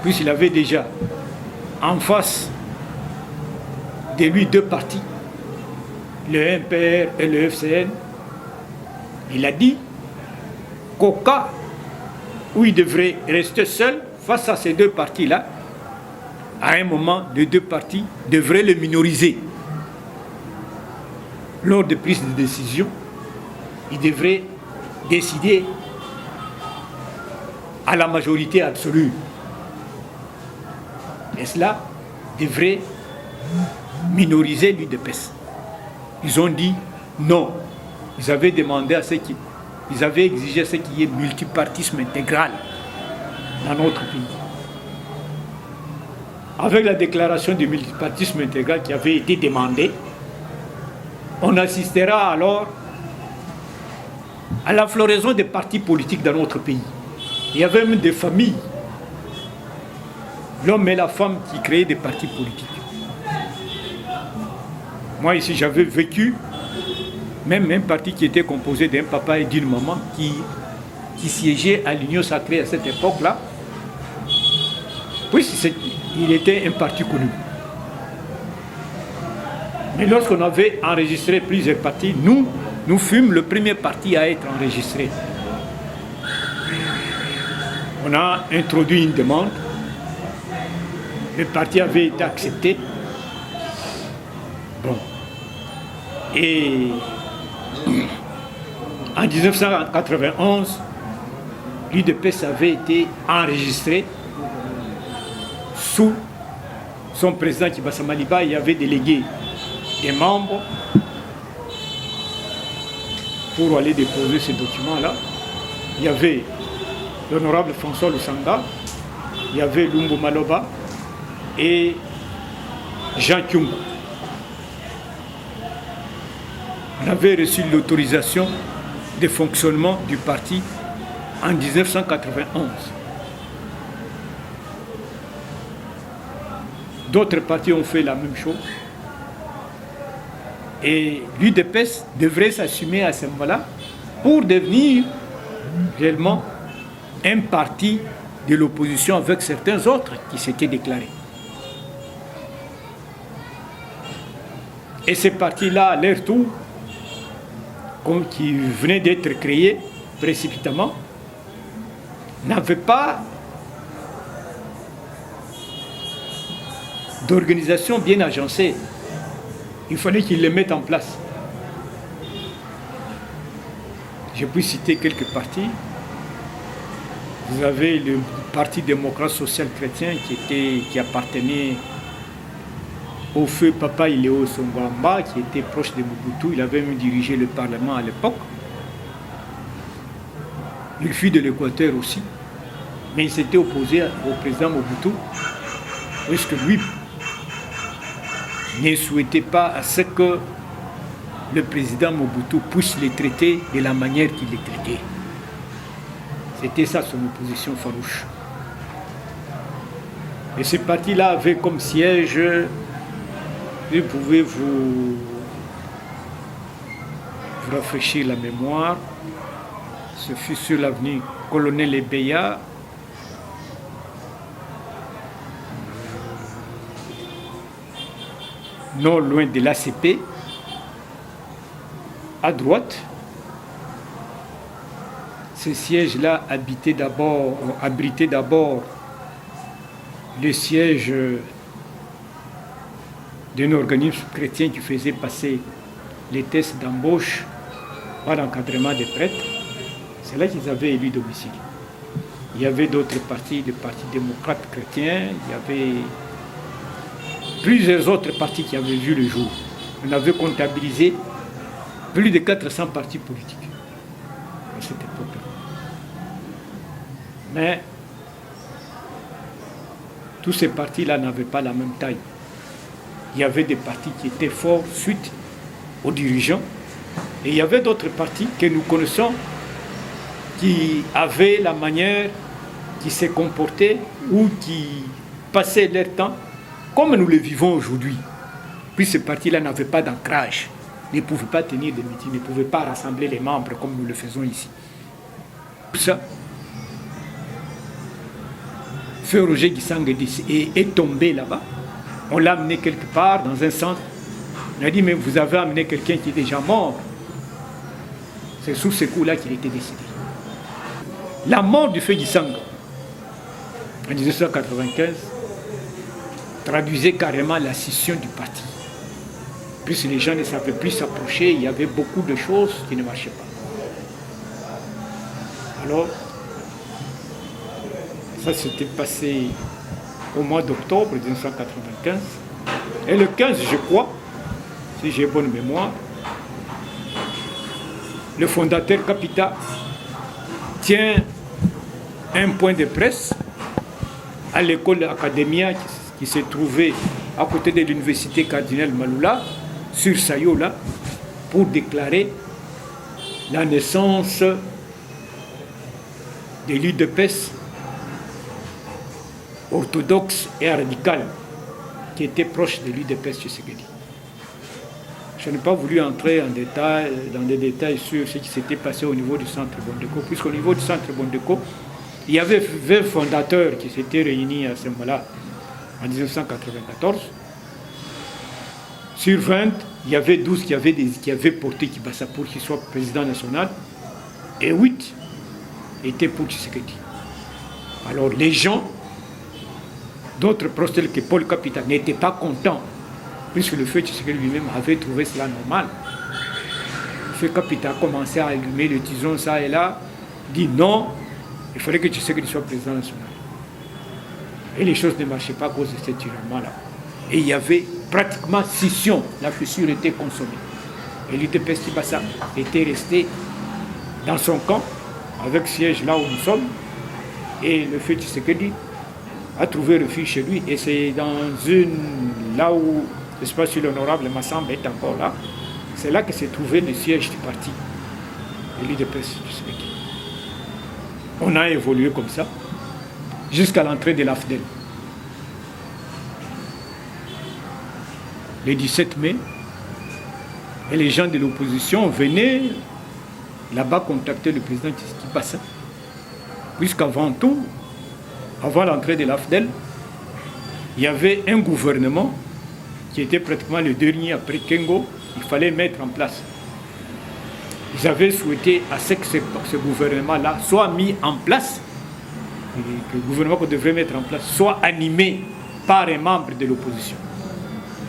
Puisqu'il avait déjà en face de lui deux partis, le MPR et le FCN. Il a dit qu'au cas où il devrait rester seul face à ces deux partis-là, à un moment, les deux partis devraient le minoriser. Lors de prise de décision, il devrait décider à la majorité absolue. Et cela devrait minoriser l'UDPS. Ils ont dit non. Ils avaient demandé ils avaient exigé ce qui est multipartisme intégral dans notre pays. Avec la déclaration du multipartisme intégral qui avait été demandée, on assistera alors à la floraison des partis politiques dans notre pays. Il y avait même des familles, l'homme et la femme qui créaient des partis politiques. Moi ici j'avais vécu même un parti qui était composé d'un papa et d'une maman qui siégeait à l'Union sacrée à cette époque-là, puisqu'il était un parti connu. Mais lorsqu'on avait enregistré plusieurs partis, nous fûmes le premier parti à être enregistré. On a introduit une demande, le parti avait été accepté. Bon. Et en 1991, l'UDPS avait été enregistré sous son président Kibasa Maliba. Il y avait délégué des membres pour aller déposer ces documents-là. Il y avait l'honorable François Lusanga, il y avait Lumbu Maloba et Jean Kyungu. On avait reçu l'autorisation de fonctionnement du parti en 1991. D'autres partis ont fait la même chose. Et l'UDPS devrait s'assumer à ce moment-là pour devenir réellement un parti de l'opposition avec certains autres qui s'étaient déclarés. Et ces partis-là, à leur tour, qui venaient d'être créés précipitamment, n'avaient pas d'organisation bien agencée. Il fallait qu'ils les mettent en place. Je puis citer quelques partis. Vous avez le Parti démocrate social chrétien qui appartenait au feu Papa Iléo Songwamba, qui était proche de Mobutu. Il avait même dirigé le Parlement à l'époque. Il fut de l'Équateur aussi. Mais il s'était opposé au président Mobutu, puisque lui ne souhaitait pas à ce que le président Mobutu puisse les traiter de la manière qu'il les traitait. C'était ça son opposition farouche. Et ce parti-là avait comme siège, vous pouvez vous rafraîchir la mémoire, ce fut sur l'avenue Colonel Ebeya, non loin de l'ACP, à droite. Ce siège-là abritait d'abord le siège d'un organisme chrétien qui faisait passer les tests d'embauche par l'encadrement des prêtres. C'est là qu'ils avaient élu domicile. Il y avait d'autres partis, le Parti démocrate chrétien, il y avait plusieurs autres partis qui avaient vu le jour. On avait comptabilisé plus de 400 partis politiques à cette époque-là. Mais tous ces partis-là n'avaient pas la même taille. Il y avait des partis qui étaient forts suite aux dirigeants, et il y avait d'autres partis que nous connaissons qui avaient la manière, qui se comportaient ou qui passaient leur temps comme nous le vivons aujourd'hui. Puis ces partis-là n'avaient pas d'ancrage, ne pouvaient pas tenir des meetings, ne pouvaient pas rassembler les membres comme nous le faisons ici. Tout ça, Feu Roger Gisanga est tombé là-bas. On l'a amené quelque part dans un centre. On a dit, mais vous avez amené quelqu'un qui est déjà mort. C'est sous ce coup-là qu'il était décédé. La mort du Feu Gisanga, en 1995, traduisait carrément la scission du parti. Plus les gens ne savaient plus s'approcher, il y avait beaucoup de choses qui ne marchaient pas. Alors, ça s'était passé au mois d'octobre 1995. Et le 15, je crois, si j'ai bonne mémoire, le fondateur Capita tient un point de presse à l'école Academia qui se trouvait à côté de l'université Cardinal Maloula, sur Sayola, pour déclarer la naissance de l'UDPS orthodoxe et radical qui était proche de l'UDPS Tshisekedi. Je n'ai pas voulu entrer dans des détails sur ce qui s'était passé au niveau du centre Bondeko, puisqu'au niveau du centre Bondeko, il y avait 20 fondateurs qui s'étaient réunis à ce moment-là, en 1994. Sur 20, il y avait 12 qui avaient porté Kibasa pour qu'il soit président national, et 8 étaient pour Tshisekedi. Alors les gens, d'autres proches tels que Paul Capita, n'étaient pas contents, puisque le Feu Tshisekedi lui-même avait trouvé cela normal. Le Feu Capita a commencé à allumer le tison ça et là, dit non, il fallait que Tshisekedi soit président national. Et les choses ne marchaient pas à cause de ce tyrannement-là. Et il y avait pratiquement scission, la fissure était consommée. Et l'UDPS Kibasa était resté dans son camp, avec siège là où nous sommes, et le Feu Tshisekedi a trouvé refuge chez lui, et c'est dans là où l'espace sur l'honorable Massamba est encore là, c'est là que s'est trouvé le siège du parti, de l'UDPS. On a évolué comme ça, jusqu'à l'entrée de l'AFDEL. Le 17 mai, et les gens de l'opposition venaient là-bas contacter le président Kibasa, puisqu'avant tout, avant l'entrée de l'AFDEL, il y avait un gouvernement qui était pratiquement le dernier après Kengo, il fallait mettre en place. Ils avaient souhaité à ce que ce gouvernement-là soit mis en place, et que le gouvernement qu'on devrait mettre en place soit animé par un membre de l'opposition.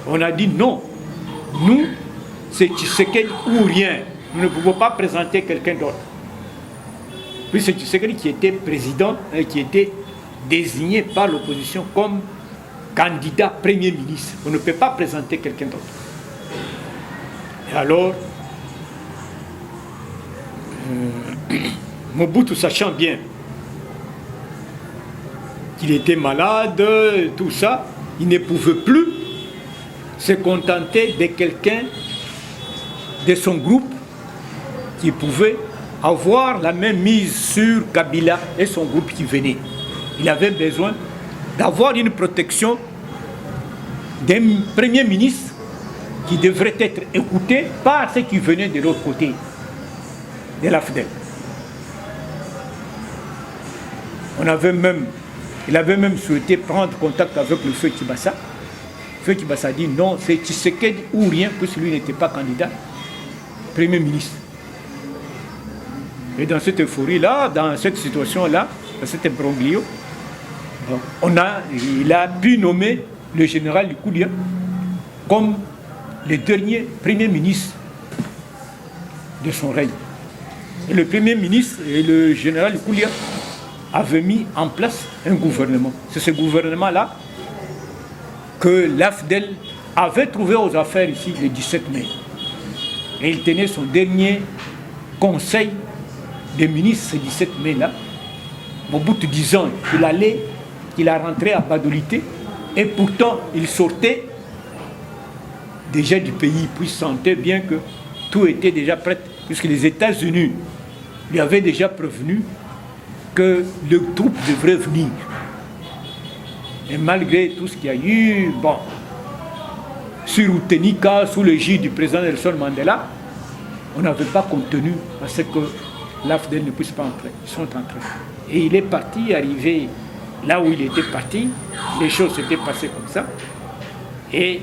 On a dit non, nous, c'est Tshisekedi ou rien, nous ne pouvons pas présenter quelqu'un d'autre. Puis c'est Tshisekedi qui était président, qui était désigné par l'opposition comme candidat Premier ministre. On ne peut pas présenter quelqu'un d'autre. Et alors, Mobutu, sachant bien qu'il était malade, tout ça, il ne pouvait plus se contentait de quelqu'un de son groupe qui pouvait avoir la même mise sur Kabila et son groupe qui venait. Il avait besoin d'avoir une protection d'un premier ministre qui devrait être écouté par ceux qui venaient de l'autre côté de l'AFDEL. Il avait même souhaité prendre contact avec le feu Kibasa. Le feu Kibasa a dit non, c'est Tshisekedi ou rien, puisque lui n'était pas candidat, Premier ministre. Et dans cette euphorie-là, dans cette situation-là, dans cet imbroglio, il a pu nommer le général Likulia comme le dernier Premier ministre de son règne. Et le Premier ministre et le général Likulia avaient mis en place un gouvernement. C'est ce gouvernement-là que l'AFDEL avait trouvé aux affaires ici le 17 mai. Et il tenait son dernier conseil des ministres ce 17 mai-là, au bout de 10 ans, qu'il a rentré à Badolité, et pourtant il sortait déjà du pays, puis il sentait bien que tout était déjà prêt, puisque les États-Unis lui avaient déjà prévenu que le troupe devrait venir. Et malgré tout ce qu'il y a eu, sur Utenika, sous l'égide du président Nelson Mandela, on n'avait pas contenu à ce que l'AFDEL ne puisse pas entrer. Ils sont entrés. Et il est parti, arrivé là où il était parti, les choses s'étaient passées comme ça. Et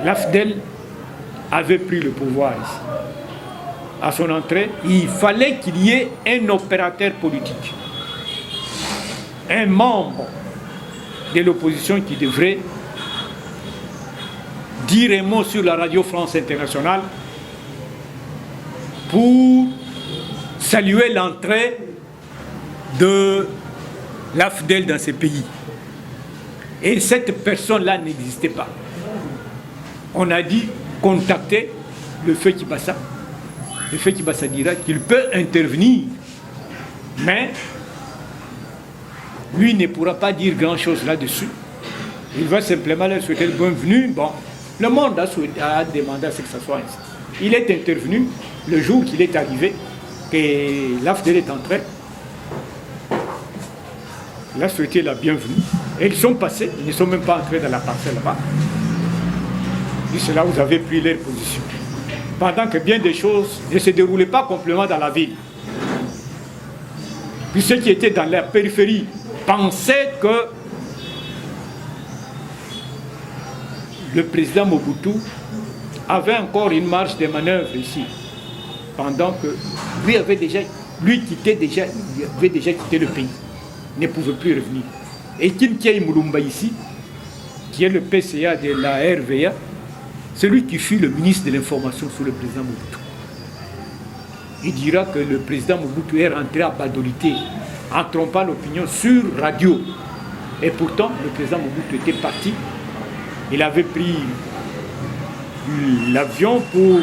l'AFDEL avait pris le pouvoir ici. À son entrée, il fallait qu'il y ait un opérateur politique, un membre de l'opposition qui devrait dire un mot sur la radio France Internationale pour saluer l'entrée de l'AFDEL dans ces pays. Et cette personne-là n'existait pas. On a dit contacter le feu Kibasa. Le feu Kibasa dira qu'il peut intervenir, mais lui ne pourra pas dire grand-chose là-dessus. Il va simplement leur souhaiter le bienvenu. Le monde a demandé à ce que ça soit ainsi. Il est intervenu le jour qu'il est arrivé, que l'AFDEL est entré. Il a souhaité la bienvenue. Et ils sont passés, ils ne sont même pas entrés dans la parcelle là-bas. Et c'est là où vous avez pris leur position. Pendant que bien des choses ne se déroulaient pas complètement dans la ville. Puis ceux qui étaient dans la périphérie pensaient que le président Mobutu avait encore une marge de manœuvre ici. Pendant que lui avait déjà quitté le pays. Il ne pouvait plus revenir. Et Kintiaï Moulumba ici, qui est le PCA de la RVA, celui qui fut le ministre de l'information sous le président Mobutu. Il dira que le président Mobutu est rentré à Badolité en trompant l'opinion sur radio. Et pourtant, le président Mobutu était parti. Il avait pris l'avion pour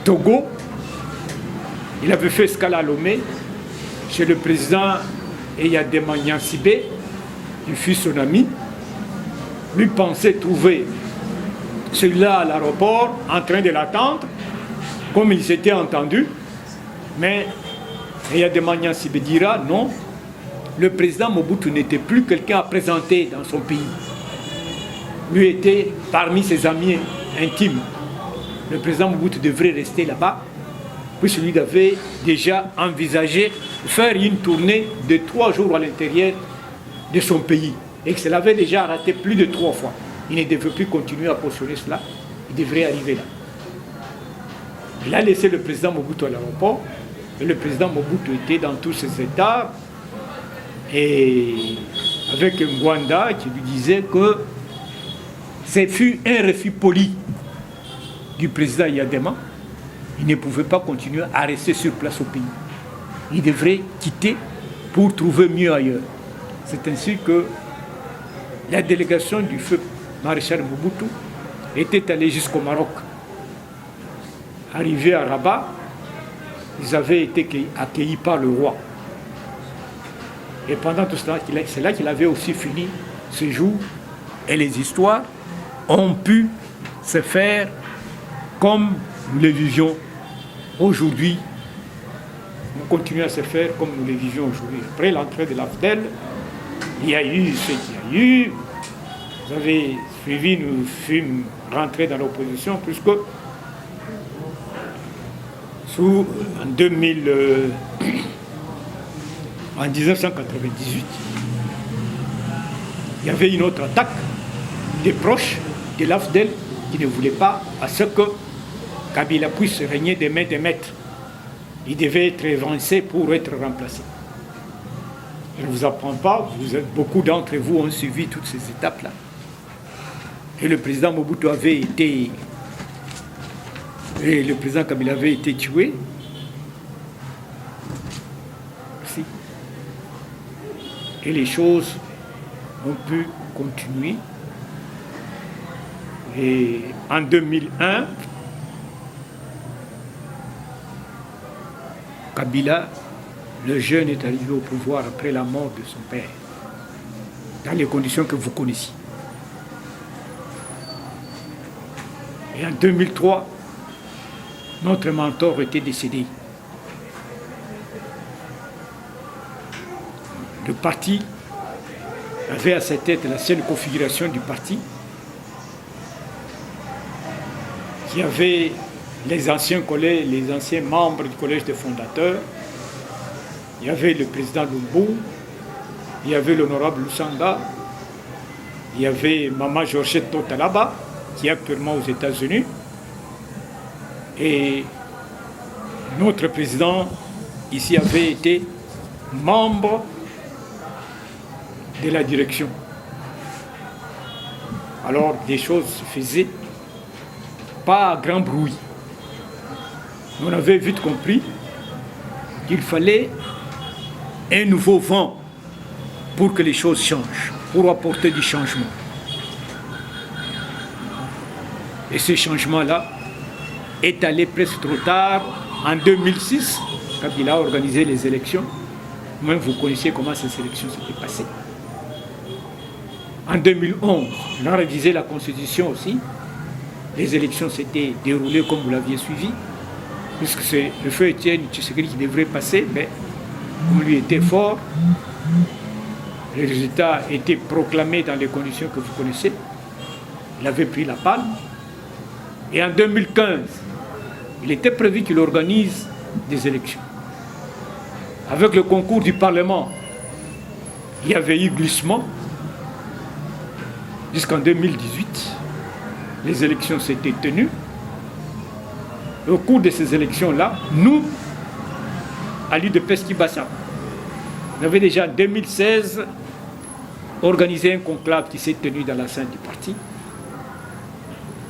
Togo. Il avait fait escale à Lomé chez le président Eyadema Nyansibé, qui fut son ami. Lui pensait trouver celui-là à l'aéroport en train de l'attendre, comme ils s'étaient entendus. Mais Eyadema Nyansibé dira non, le président Mobutu n'était plus quelqu'un à présenter dans son pays. Lui était parmi ses amis intimes. Le président Mobutu devrait rester là-bas, puisque lui avait déjà envisagé de faire une tournée de 3 jours à l'intérieur de son pays. Et que cela avait déjà raté plus de 3 fois. Il ne devait plus continuer à cautionner cela. Il devrait arriver là. Il a laissé le président Mobutu à l'aéroport. Et le président Mobutu était dans tous ses états. Et avec Ngwanda qui lui disait que ce fut un refus poli du président Eyadema. Il ne pouvait pas continuer à rester sur place au pays. Il devrait quitter pour trouver mieux ailleurs. C'est ainsi que la délégation du feu maréchal Mobutu était allée jusqu'au Maroc. Arrivés à Rabat, ils avaient été accueillis par le roi. Et pendant tout cela, c'est là qu'il avait aussi fini ce jour. Et les histoires ont pu se faire comme nous les vivions aujourd'hui. Nous continuons à se faire comme nous les vivions aujourd'hui. Après l'entrée de l'AFDEL, il y a eu ce qu'il y a eu. Vous avez suivi, nous fûmes rentrés dans l'opposition, puisque en 1998, il y avait une autre attaque des proches de l'AFDEL qui ne voulaient pas à ce que Kabila puisse régner des mains de maître. Il devait être évincé pour être remplacé. Je ne vous apprends pas, beaucoup d'entre vous ont suivi toutes ces étapes-là. Et le président Mobutu avait été... Et le président Kabila avait été tué. Merci. Et les choses ont pu continuer. Et en 2001, Kabila, le jeune, est arrivé au pouvoir après la mort de son père, dans les conditions que vous connaissez. Et en 2003, notre mentor était décédé. Le parti avait à sa tête la seule configuration du parti, qui avait les anciens collègues, les anciens membres du collège des fondateurs. Il y avait le président Lumbu, il y avait l'honorable Lusanga, il y avait Mama Georgette Totalaba, qui est actuellement aux États-Unis, et notre président ici avait été membre de la direction. Alors des choses se faisaient, pas à grand bruit. On avait vite compris qu'il fallait un nouveau vent pour que les choses changent, pour apporter du changement. Et ce changement-là est allé presque trop tard. En 2006, quand il a organisé les élections, même vous connaissiez comment ces élections s'étaient passées. En 2011, on a révisé la Constitution aussi. Les élections s'étaient déroulées comme vous l'aviez suivi, puisque c'est le feu Étienne Tshisekedi qui devrait passer, mais comme lui était fort, les résultats étaient proclamés dans les conditions que vous connaissez. Il avait pris la palme. Et en 2015, il était prévu qu'il organise des élections. Avec le concours du Parlement, il y avait eu glissement. Jusqu'en 2018, les élections s'étaient tenues. Au cours de ces élections-là, nous, à l'UDPS Kibassa, on avait déjà en 2016 organisé un conclave qui s'est tenu dans la scène du parti.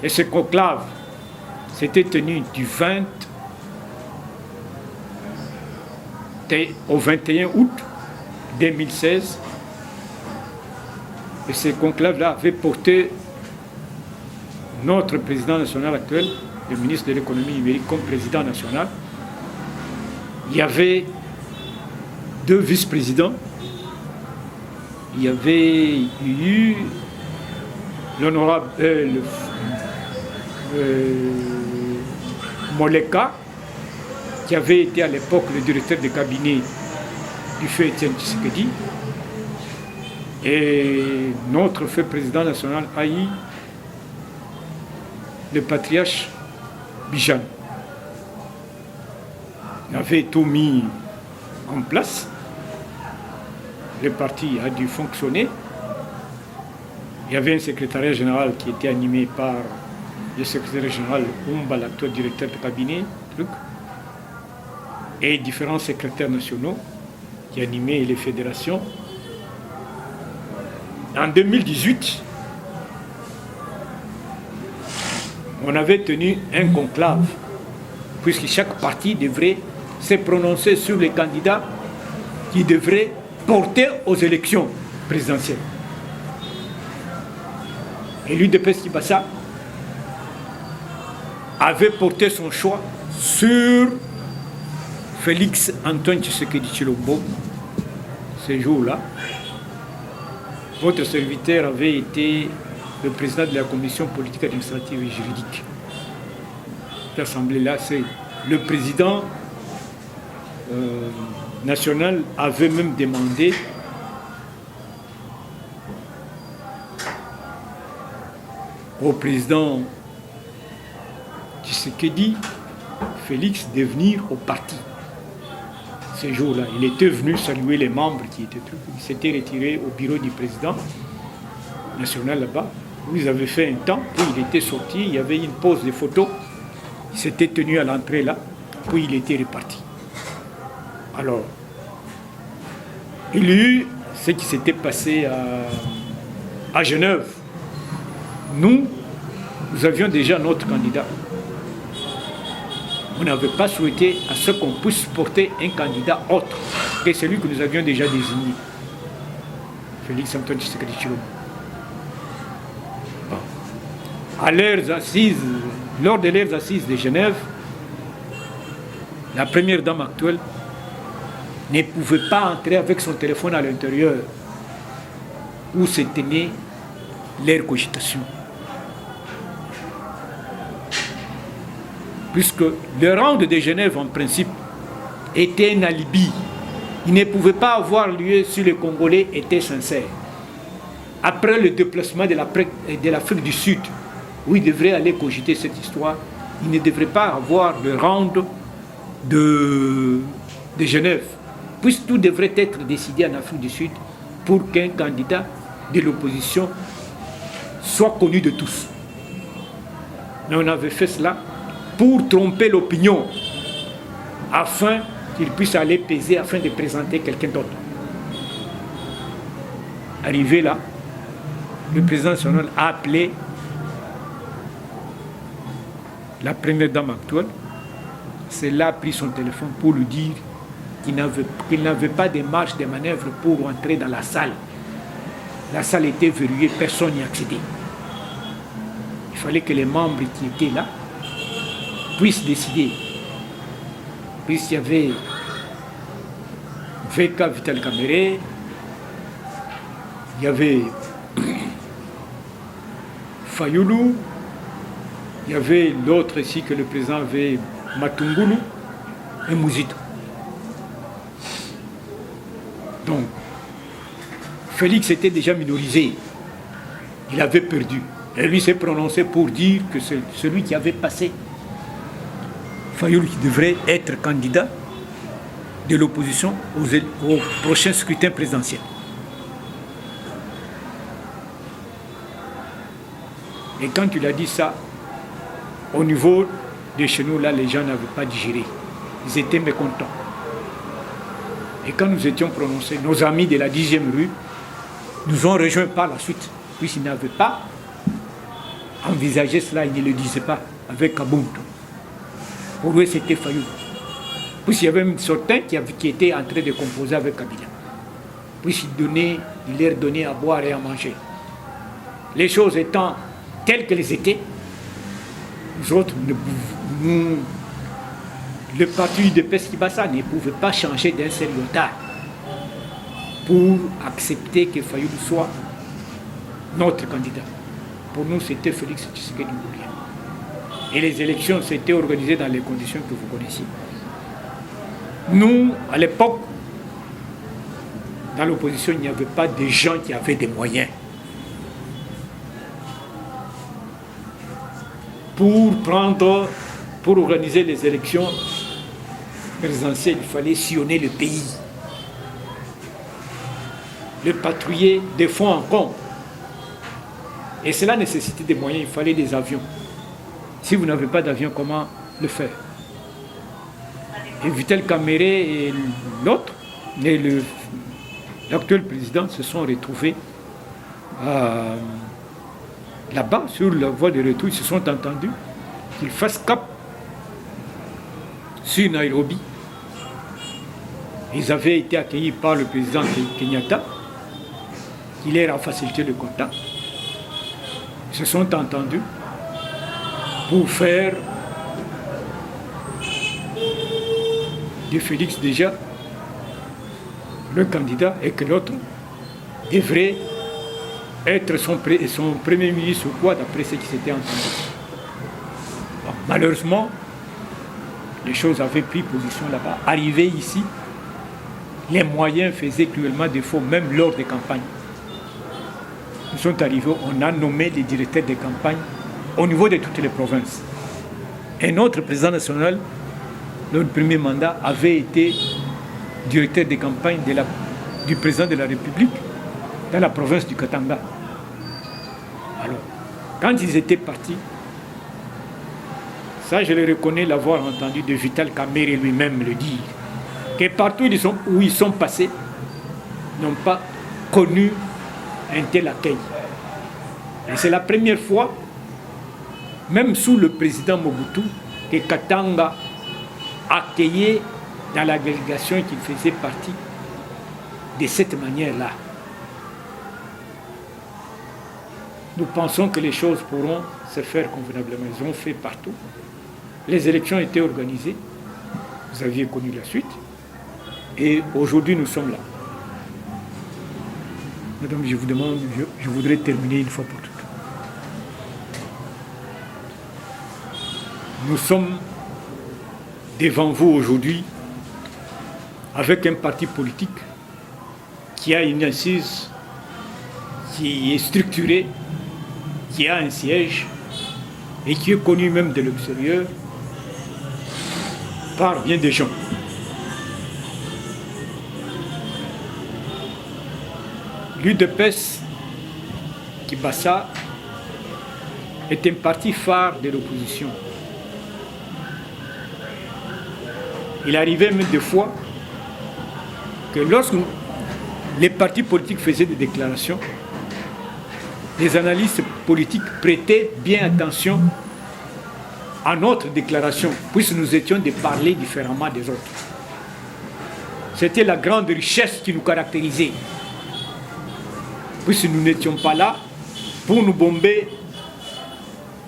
Et ce conclave s'était tenu du 20 au 21 août 2016. Et ce conclave-là avait porté notre président national actuel, le ministre de l'économie numérique, comme président national. Il y avait 2 vice-présidents. Il y avait eu l'honorable Moleka, qui avait été à l'époque le directeur de cabinet du feu Étienne Tshisekedi. Et notre feu président national a eu le patriarche Bijan. Il avait tout mis en place. Le parti a dû fonctionner. Il y avait un secrétariat général qui était animé par le secrétaire général Umba, l'actuel directeur de cabinet, et différents secrétaires nationaux qui animaient les fédérations. En 2018, on avait tenu un conclave, puisque chaque parti devrait se prononcer sur les candidats qui devraient porter aux élections présidentielles. Et l'UDPS Kibassa avait porté son choix sur Félix Antoine Tshisekedi Tshilombo, ces jours-là, votre serviteur avait été le président de la commission politique, administrative et juridique. Cette assemblée-là, c'est le président national avait même demandé au président Tshisekedi, Félix, de venir au parti. Ces jours-là, il était venu saluer les membres qui étaient trucs. Il s'était retiré au bureau du président national là-bas, où ils avaient fait un temps, puis il était sorti, il y avait une pause de photos, il s'était tenu à l'entrée là, puis il était reparti. Alors, il y a eu ce qui s'était passé à Genève. Nous avions déjà notre candidat. On n'avait pas souhaité à ce qu'on puisse porter un candidat autre que celui que nous avions déjà désigné. Félix Antoine Tshisekedi Tshilombo. Bon. Lors de leurs assises de Genève, la première dame actuelle ne pouvait pas entrer avec son téléphone à l'intérieur où se tenait leur cogitation. Puisque le round de Genève, en principe, était un alibi. Il ne pouvait pas avoir lieu si les Congolais étaient sincères. Après le déplacement de l'Afrique du Sud, où il devrait aller cogiter cette histoire, il ne devrait pas avoir le round de Genève, puisque tout devrait être décidé en Afrique du Sud pour qu'un candidat de l'opposition soit connu de tous. Mais on avait fait cela pour tromper l'opinion, afin qu'il puisse aller peser, afin de présenter quelqu'un d'autre. Arrivé là, le président national a appelé la première dame actuelle. Celle-là a pris son téléphone pour lui dire qu'il n'avait pas de marge de manœuvre pour entrer dans la salle. La salle était verrouillée, personne n'y accédait. Il fallait que les membres qui étaient là puissent décider. Puisqu'il y avait VK Vital Kamere, il y avait Fayoulou, il y avait l'autre ici que le président avait, Matungulu et Mouzito. Donc, Félix était déjà minorisé. Il avait perdu. Et lui s'est prononcé pour dire que c'est celui qui avait passé Fayoulou qui devrait être candidat de l'opposition au prochain scrutin présidentiel. Et quand il a dit ça, au niveau de chez nous, là, les gens n'avaient pas digéré. Ils étaient mécontents. Et quand nous étions prononcés, nos amis de la 10e rue nous ont rejoints par la suite, puisqu'ils n'avaient pas envisagé cela, ils ne le disaient pas avec Kabound. Pour eux, c'était Fayoulou. Puisqu'il y avait même certains qui étaient en train de composer avec Kabila. Puisqu'il leur donnait à boire et à manger. Les choses étant telles qu'elles étaient, nous autres, le parti de Peskibassa ne pouvait pas changer d'un seul iota pour accepter que Fayoulou soit notre candidat. Pour nous, c'était Félix Tshisekedi Tshilombo. Et les élections s'étaient organisées dans les conditions que vous connaissiez. Nous, à l'époque, dans l'opposition, il n'y avait pas de gens qui avaient des moyens. Pour organiser les élections présidentielles, il fallait sillonner le pays. Le patrouiller de fond en comble. Et cela nécessitait des moyens, il fallait des avions. Si vous n'avez pas d'avion, comment le faire? Et Vital Kamere et l'autre, l'actuel président, se sont retrouvés là-bas, sur la voie de retour. Ils se sont entendus qu'ils fassent cap sur Nairobi. Ils avaient été accueillis par le président Kenyatta, qui leur a facilité le contact. Ils se sont entendus pour faire de Félix déjà le candidat et que l'autre devrait être son premier ministre ou quoi, d'après ce qui s'était entendu. Bon, malheureusement, les choses avaient pris position là-bas. Arrivé ici, les moyens faisaient cruellement défaut, même lors des campagnes. Nous sommes arrivés, on a nommé les directeurs des campagnes au niveau de toutes les provinces. Et notre président national, notre premier mandat, avait été directeur des campagnes du président de la République dans la province du Katanga. Alors, quand ils étaient partis, ça je le reconnais l'avoir entendu de Vital Kamerhe lui-même le dire, que partout où ils sont passés, n'ont pas connu un tel accueil. Et c'est la première fois, même sous le président Mobutu, que Katanga accueillait dans la délégation qu'il faisait partie de cette manière-là. Nous pensons que les choses pourront se faire convenablement. Ils ont fait partout. Les élections étaient organisées. Vous aviez connu la suite. Et aujourd'hui, nous sommes là. Madame, je vous demande, je voudrais terminer une fois pour toutes. Nous sommes devant vous aujourd'hui avec un parti politique qui a une assise, qui est structurée, qui a un siège et qui est connu même de l'extérieur par bien des gens. L'UDPS Kibasa est un parti phare de l'opposition. Il arrivait même des fois que lorsque les partis politiques faisaient des déclarations, les analystes politiques prêtaient bien attention à notre déclaration, puisque nous étions de parler différemment des autres. C'était la grande richesse qui nous caractérisait, puisque nous n'étions pas là pour nous bomber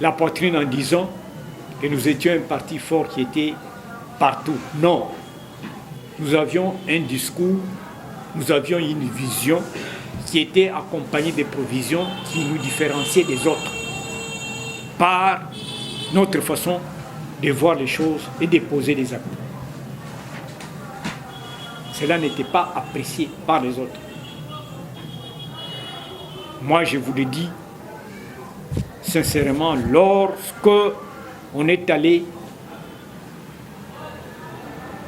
la poitrine en disant que nous étions un parti fort qui était partout. Non. Nous avions un discours, nous avions une vision qui était accompagnée des provisions qui nous différenciaient des autres par notre façon de voir les choses et de poser des actes. Cela n'était pas apprécié par les autres. Moi, je vous le dis sincèrement, lorsque on est allé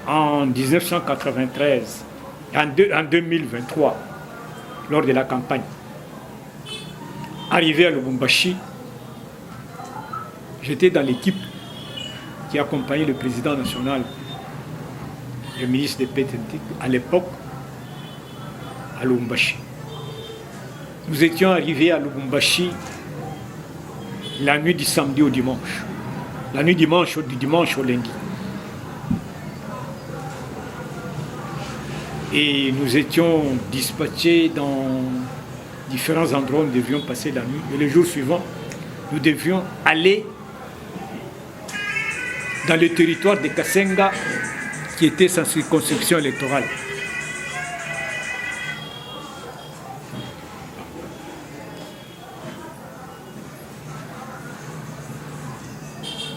en 1993, en 2023, lors de la campagne, arrivé à Lubumbashi, j'étais dans l'équipe qui accompagnait le président national, le ministre des PTT, à l'époque, à Lubumbashi. Nous étions arrivés à Lubumbashi la nuit du samedi au dimanche, la nuit du dimanche au lundi. Et nous étions dispatchés dans différents endroits où nous devions passer la nuit. Et le jour suivant, nous devions aller dans le territoire de Kasenga, qui était sa circonscription électorale.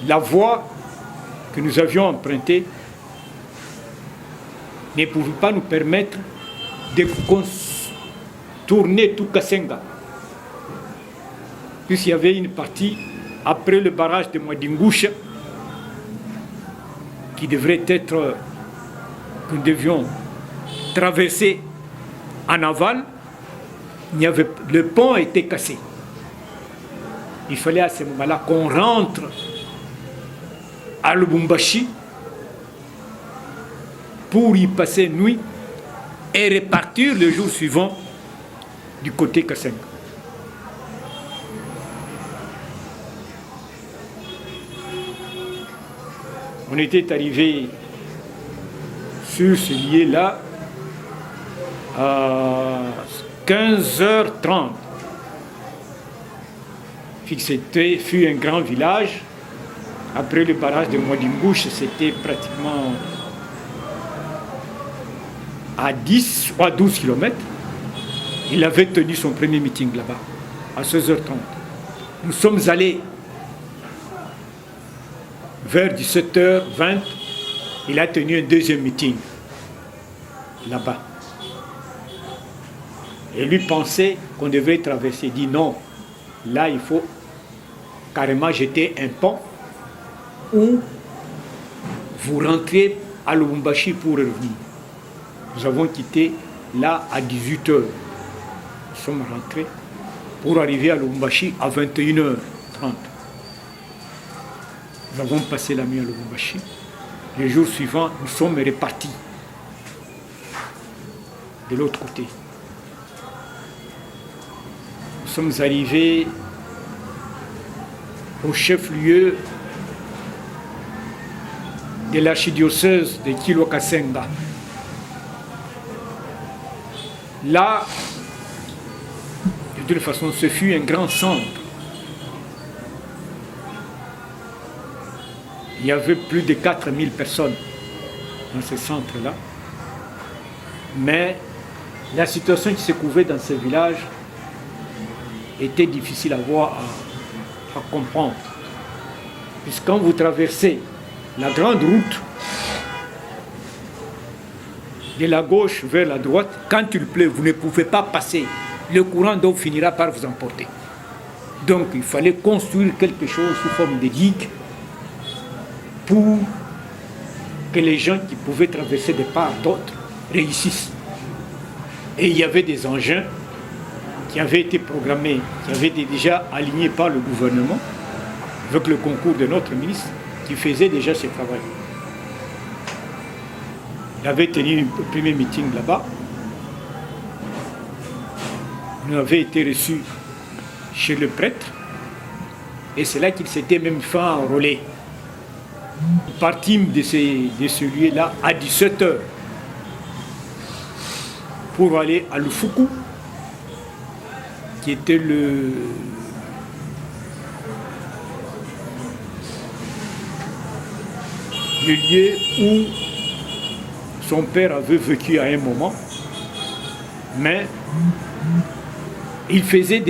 La voie que nous avions empruntée ne pouvait pas nous permettre de tourner tout Kasenga. Puisqu'il y avait une partie, après le barrage de Mwadingusha, qui devrait être, que nous devions traverser en aval, le pont était cassé. Il fallait à ce moment-là qu'on rentre à Lubumbashi pour y passer nuit et repartir le jour suivant du côté Kasenga. On était arrivé sur ce lieu-là à 15h30. C'était fut un grand village. Après le barrage de Mwadingusha, c'était pratiquement à 10 ou à 12 km. Il avait tenu son premier meeting là-bas, à 16h30. Nous sommes allés vers 17h20. Il a tenu un deuxième meeting là-bas. Et lui pensait qu'on devait traverser. Il dit non, là il faut carrément jeter un pont ou vous rentrez à Lubumbashi pour revenir. Nous avons quitté là à 18h. Nous sommes rentrés pour arriver à Lubumbashi à 21h30. Nous avons passé la nuit à Lubumbashi. Le jour suivant, nous sommes repartis de l'autre côté. Nous sommes arrivés au chef-lieu de l'archidiocèse de Kilokasenga. Là, de toute façon, ce fut un grand centre. Il y avait plus de 4000 personnes dans ce centre-là. Mais la situation qui se couvait dans ce village était difficile à voir, à comprendre. Puisque quand vous traversez la grande route de la gauche vers la droite, quand il pleut, vous ne pouvez pas passer. Le courant d'eau finira par vous emporter. Donc il fallait construire quelque chose sous forme de digue pour que les gens qui pouvaient traverser de part d'autre réussissent. Et il y avait des engins qui avaient été programmés, qui avaient été déjà alignés par le gouvernement, avec le concours de notre ministre, qui faisait déjà ce travail. Il avait tenu le premier meeting là-bas. Nous avions été reçus chez le prêtre, et c'est là qu'il s'était même fait enrôler. Nous partîmes de ce lieu-là à 17h pour aller à Lufuku, qui était le lieu où son père avait vécu à un moment, mais il faisait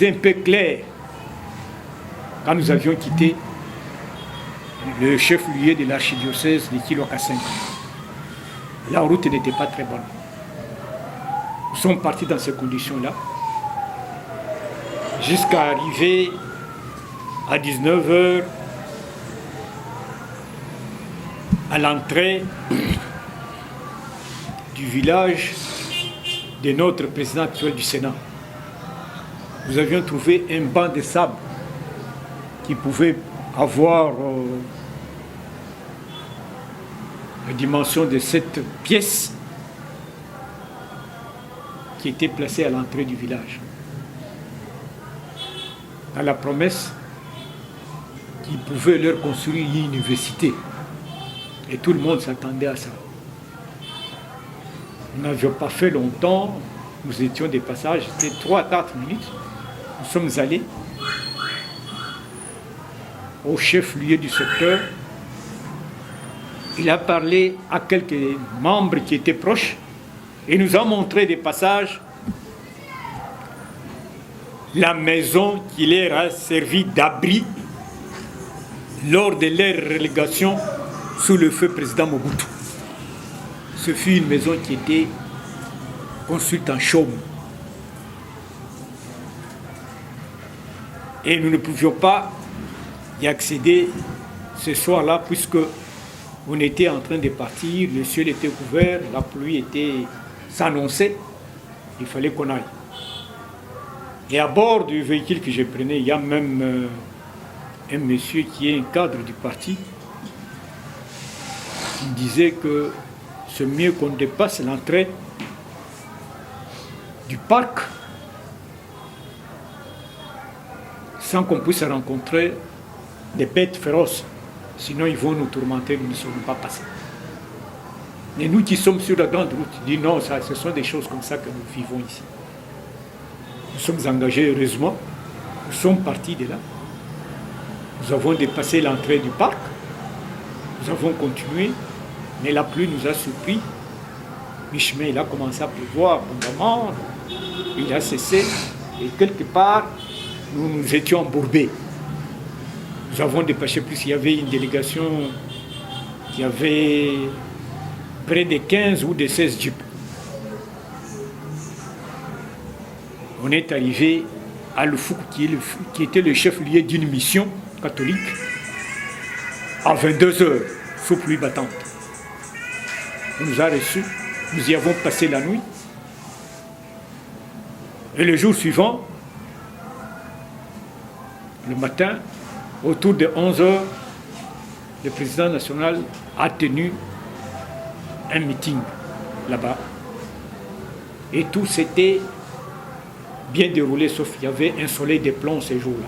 un peu clair quand nous avions quitté le chef-lieu de l'archidiocèse de Kilokasenga. La route n'était pas très bonne. Nous sommes partis dans ces conditions-là jusqu'à arriver à 19h à l'entrée du village de notre président actuel du Sénat. Nous avions trouvé un banc de sable qui pouvait avoir la dimension de cette pièce qui était placée à l'entrée du village, dans la promesse qu'il pouvait leur construire une université. Et tout le monde s'attendait à ça. Nous n'avions pas fait longtemps, nous étions des passages, c'était 3 à 4 minutes. Nous sommes allés au chef-lieu du secteur. Il a parlé à quelques membres qui étaient proches et nous a montré des passages la maison qui leur a servi d'abri lors de leur relégation sous le feu président Mobutu. Ce fut une maison qui était construite en chaume. Et nous ne pouvions pas y accéder ce soir-là puisque on était en train de partir, le ciel était couvert, la pluie s'annonçait, il fallait qu'on aille. Et à bord du véhicule que je prenais, il y a même un monsieur qui est un cadre du parti. Il disait que c'est mieux qu'on dépasse l'entrée du parc sans qu'on puisse rencontrer des bêtes féroces. Sinon, ils vont nous tourmenter, nous ne serons pas passés. Et nous qui sommes sur la grande route, disons non, ce sont des choses comme ça que nous vivons ici. Nous sommes engagés, heureusement. Nous sommes partis de là. Nous avons dépassé l'entrée du parc. Nous avons continué Mais la pluie nous a surpris. Mi-chemin, il a commencé à pleuvoir abondamment. Il a cessé. Et quelque part, nous nous étions embourbés. Nous avons dépêché plus. Il y avait une délégation qui avait près de 15 ou de 16 jeeps. On est arrivé à Lufuku, qui était le chef-lieu d'une mission catholique, à 22h, sous pluie battante. On nous a reçus, nous y avons passé la nuit. Et le jour suivant, le matin, autour de 11h, le président national a tenu un meeting là-bas. Et tout s'était bien déroulé, sauf qu'il y avait un soleil de plomb ces jours-là.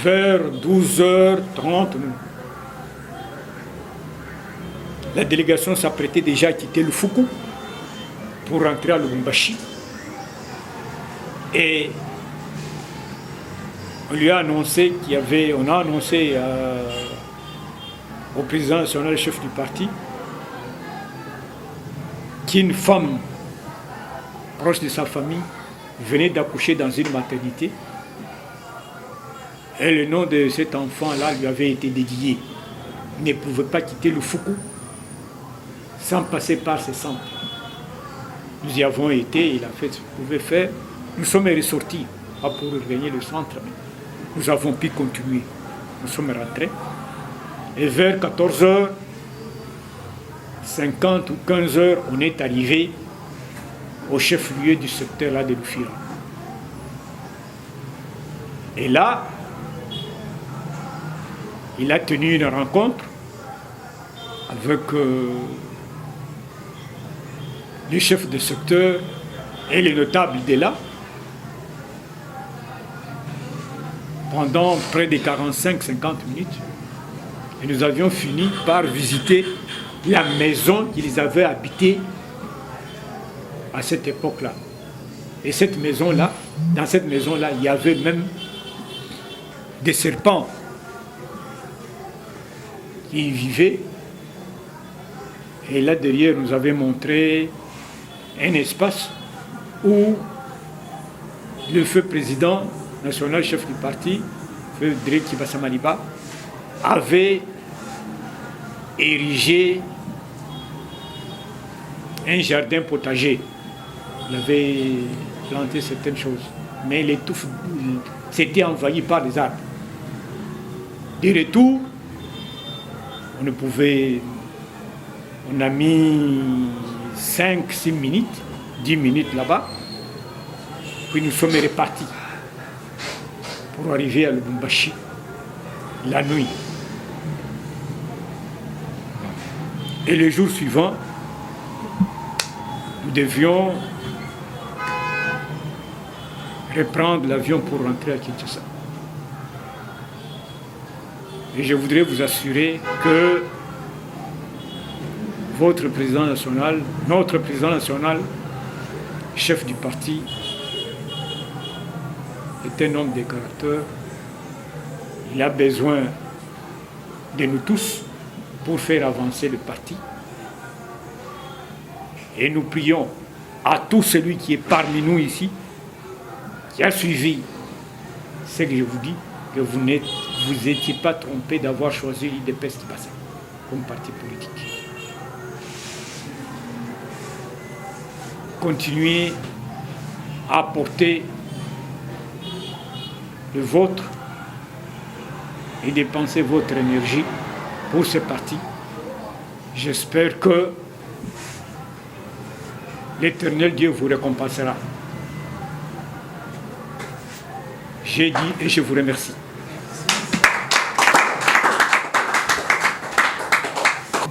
Vers 12h30, la délégation s'apprêtait déjà à quitter le Fuku pour rentrer à Lubumbashi. Et on lui a annoncé on a annoncé au président national, chef du parti, qu'une femme proche de sa famille venait d'accoucher dans une maternité. Et le nom de cet enfant-là lui avait été dédié. Il ne pouvait pas quitter le Fuku sans passer par ses centres. Nous y avons été, il a fait ce qu'il pouvait faire. Nous sommes ressortis, pas pour regagner le centre, mais nous avons pu continuer. Nous sommes rentrés. Et vers 14h50 ou 15h, on est arrivé au chef-lieu du secteur là de Lufira. Et là, il a tenu une rencontre avec le chef de secteur et les notables de là pendant près de 45-50 minutes. Et nous avions fini par visiter la maison qu'ils avaient habitée à cette époque-là. Et cette maison-là, dans cette maison-là, il y avait même des serpents qui y vivaient. Et là derrière, nous avait montré un espace où le feu président national, chef du parti, feu Drake Kibasamaliba, avait érigé un jardin potager. Il avait planté certaines choses, mais les touffes s'étaient envahies par les arbres. De retour, on a mis 5-6 minutes, 10 minutes là-bas, puis nous sommes repartis pour arriver à Lubumbashi la nuit. Et le jour suivant, nous devions reprendre l'avion pour rentrer à Kinshasa. Et je voudrais vous assurer que votre président national, notre président national, chef du parti, est un homme de caractère. Il a besoin de nous tous pour faire avancer le parti. Et nous prions à tout celui qui est parmi nous ici, qui a suivi ce que je vous dis, que vous n'étiez pas trompé d'avoir choisi l'IDPS Kibasa comme parti politique. Continuez à apporter le vôtre et dépenser votre énergie pour ce parti. J'espère que l'Éternel Dieu vous récompensera. J'ai dit et je vous remercie.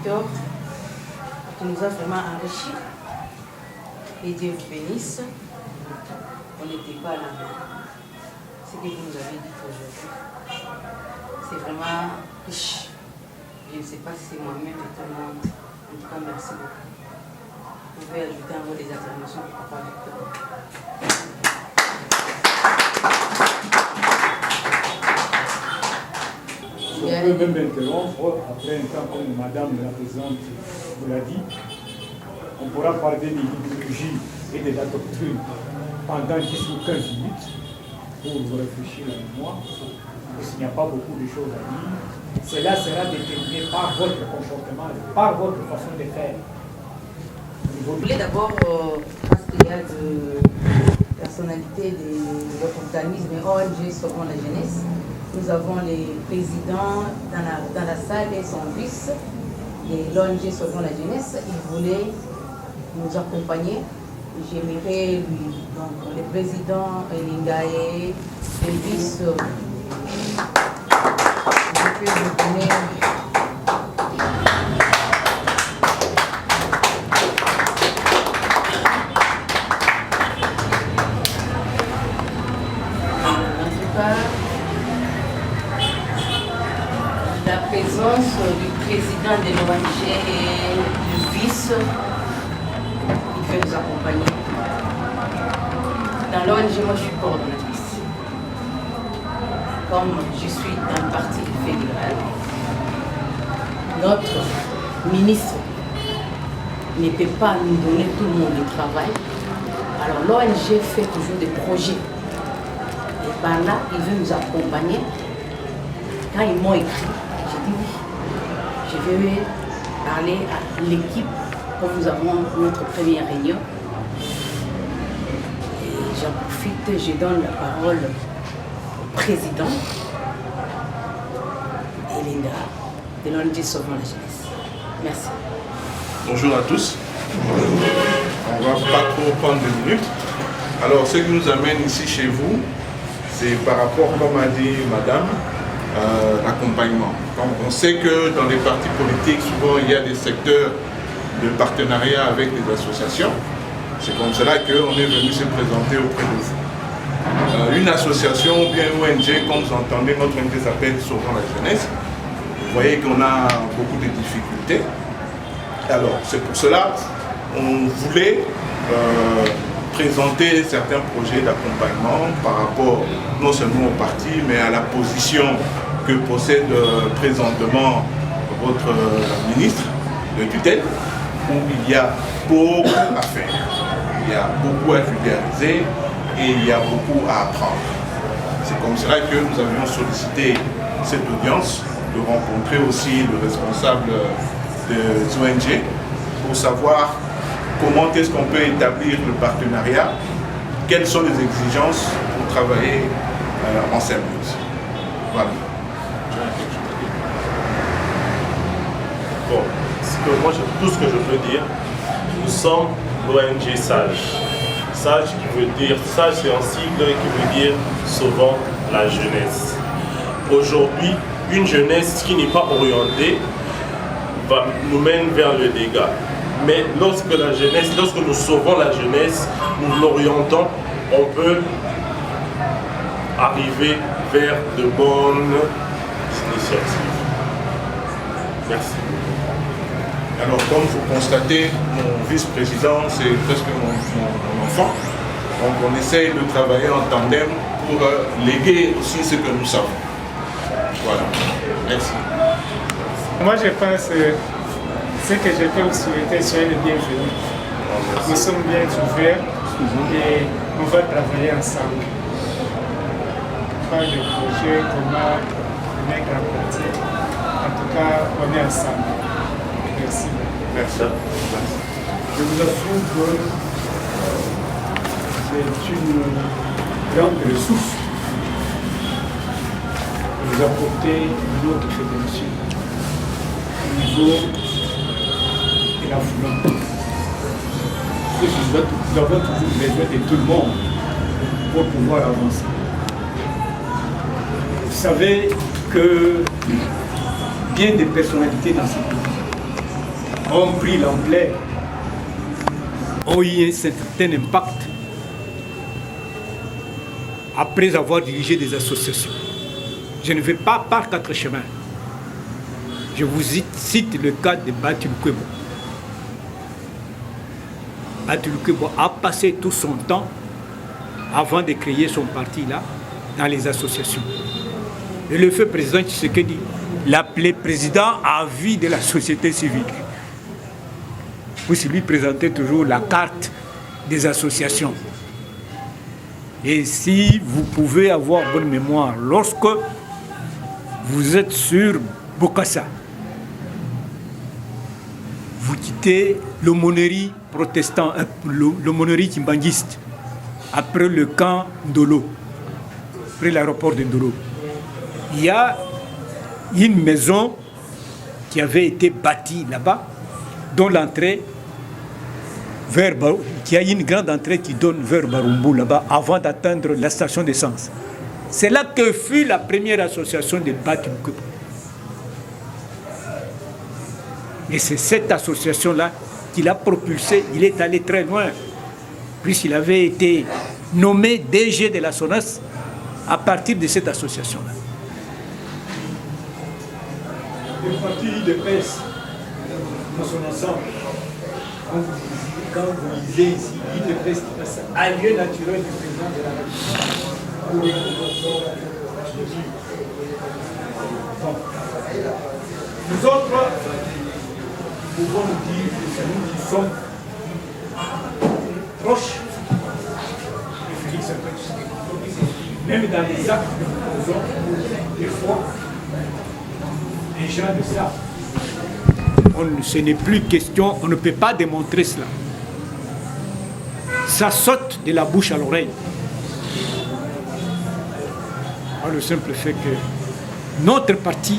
Tu nous as vraiment enrichis. Et Dieu vous bénisse. On n'était pas là. Ce que vous nous avez dit aujourd'hui, c'est vraiment riche. Je ne sais pas si c'est moi-même et tout le monde. En tout cas, merci beaucoup. Vous pouvez ajouter un mot des affirmations du Papa Victor. vais même m'interrompre, après un temps comme Madame la Présidente vous l'a dit, on pourra parler de l'idéologie et de la doctrine pendant 10 ou 15 minutes pour vous réfléchir avec moi, parce qu'il n'y a pas beaucoup de choses à dire. Cela sera déterminé par votre comportement, par votre façon de faire. Je voulais d'abord, parce qu'il y a de personnalités de notre organisme ONG Sauvons la Jeunesse, nous avons les présidents dans la salle et son vice de l'ONG Sauvons la Jeunesse. Ils voulaient nous accompagner. J'aimerais donc le président Elingaye, le vice, je peux vous donner. La présence du président de l'ONG et du vice, il veut nous accompagner. Dans l'ONG, moi je suis coordonnatrice. Comme je suis dans le parti fédéral, notre ministre ne peut pas nous donner tout le monde le travail. Alors l'ONG fait toujours des projets. Et par là, il veut nous accompagner. Quand ils m'ont écrit, j'ai dit oui. Je vais parler à l'équipe comme nous avons notre première réunion. Et j'en profite, je donne la parole au président Elinda de l'ONG Sauvons la Jeunesse. Merci. Bonjour à tous. On ne va pas trop prendre de minutes. Alors, ce qui nous amène ici chez vous, c'est par rapport, comme a dit madame, l'accompagnement. Donc, on sait que dans les partis politiques, souvent il y a des secteurs de partenariat avec les associations. C'est comme cela qu'on est venu se présenter auprès de vous. Une association ou bien ONG, comme vous entendez, notre ONG s'appelle Sauvons la Jeunesse. Vous voyez qu'on a beaucoup de difficultés. Alors, c'est pour cela qu'on voulait présenter certains projets d'accompagnement par rapport non seulement au parti, mais à la position que possède présentement votre ministre de tutelle, où il y a beaucoup à faire, il y a beaucoup à vulgariser et il y a beaucoup à apprendre. C'est comme cela que nous avions sollicité cette audience, de rencontrer aussi le responsable des ONG pour savoir comment est-ce qu'on peut établir le partenariat, quelles sont les exigences pour travailler en symbiose. Voilà. Bon, tout ce que je peux dire, nous sommes l'ONG SAGE. SAGE qui veut dire, SAGE c'est un sigle qui veut dire Sauvons la Jeunesse. Aujourd'hui, une jeunesse qui n'est pas orientée nous mène vers le dégât. Mais lorsque nous sauvons la jeunesse, nous l'orientons, on peut arriver vers de bonnes initiatives. Merci. Alors, comme vous constatez, mon vice-président, c'est presque mon enfant. Donc, on essaye de travailler en tandem pour léguer aussi ce que nous savons. Voilà. Merci. Moi, je pense que ce que je peux vous souhaiter, soyez le bienvenu. Nous sommes bien ouverts et on va travailler ensemble. Faire des projets, comment mettre en pratique. En tout cas, on est ensemble. Merci. Merci. Je vous assure que c'est une grande ressource de vous apporter notre fédération au niveau de la volonté. Nous avons toujours besoin de tout le monde pour pouvoir avancer. Vous savez que bien des personnalités dans ce pays ont pris l'ampleur, ont eu un certain impact après avoir dirigé des associations. Je ne vais pas par quatre chemins. Je vous cite le cas de Batu Lukwebo. Batu Lukwebo a passé tout son temps avant de créer son parti là dans les associations. Et le feu président Tshisekedi l'appelé président à vie de la société civile. Vous lui présentez toujours la carte des associations. Et si vous pouvez avoir bonne mémoire, lorsque vous êtes sur Bokassa, vous quittez l'aumônerie protestant, l'aumônerie kimbanguiste, après le camp Ndolo, après l'aéroport de Ndolo. Il y a une maison qui avait été bâtie là-bas, dont l'entrée vers qui a une grande entrée qui donne vers Barumbu là-bas avant d'atteindre la station d'essence. C'est là que fut la première association de Batumkup. Et c'est cette association-là qui l'a propulsé. Il est allé très loin, puisqu'il avait été nommé DG de la SONAS à partir de cette association-là. Le parti de presse, dans son ensemble, quand vous lisez ici, l'île de presse qui passe à lieu naturel du président de la République. Bon. Nous autres, pouvons nous dire que c'est nous qui sommes proches de Félix Antoine. Même dans les actes que nous faisons, des fois, les gens le savent. Ce n'est plus question, on ne peut pas démontrer cela. Ça saute de la bouche à l'oreille. Par le simple fait que notre parti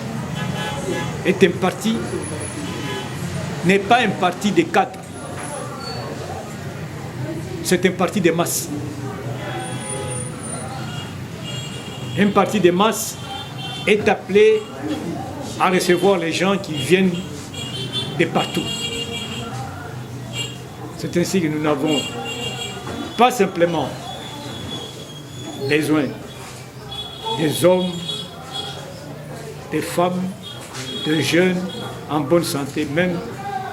est un parti, n'est pas un parti des cadres. C'est un parti des masses. Un parti des masses est appelé à recevoir les gens qui viennent de partout. C'est ainsi que nous n'avons pas simplement besoin des hommes, des femmes, de jeunes en bonne santé, même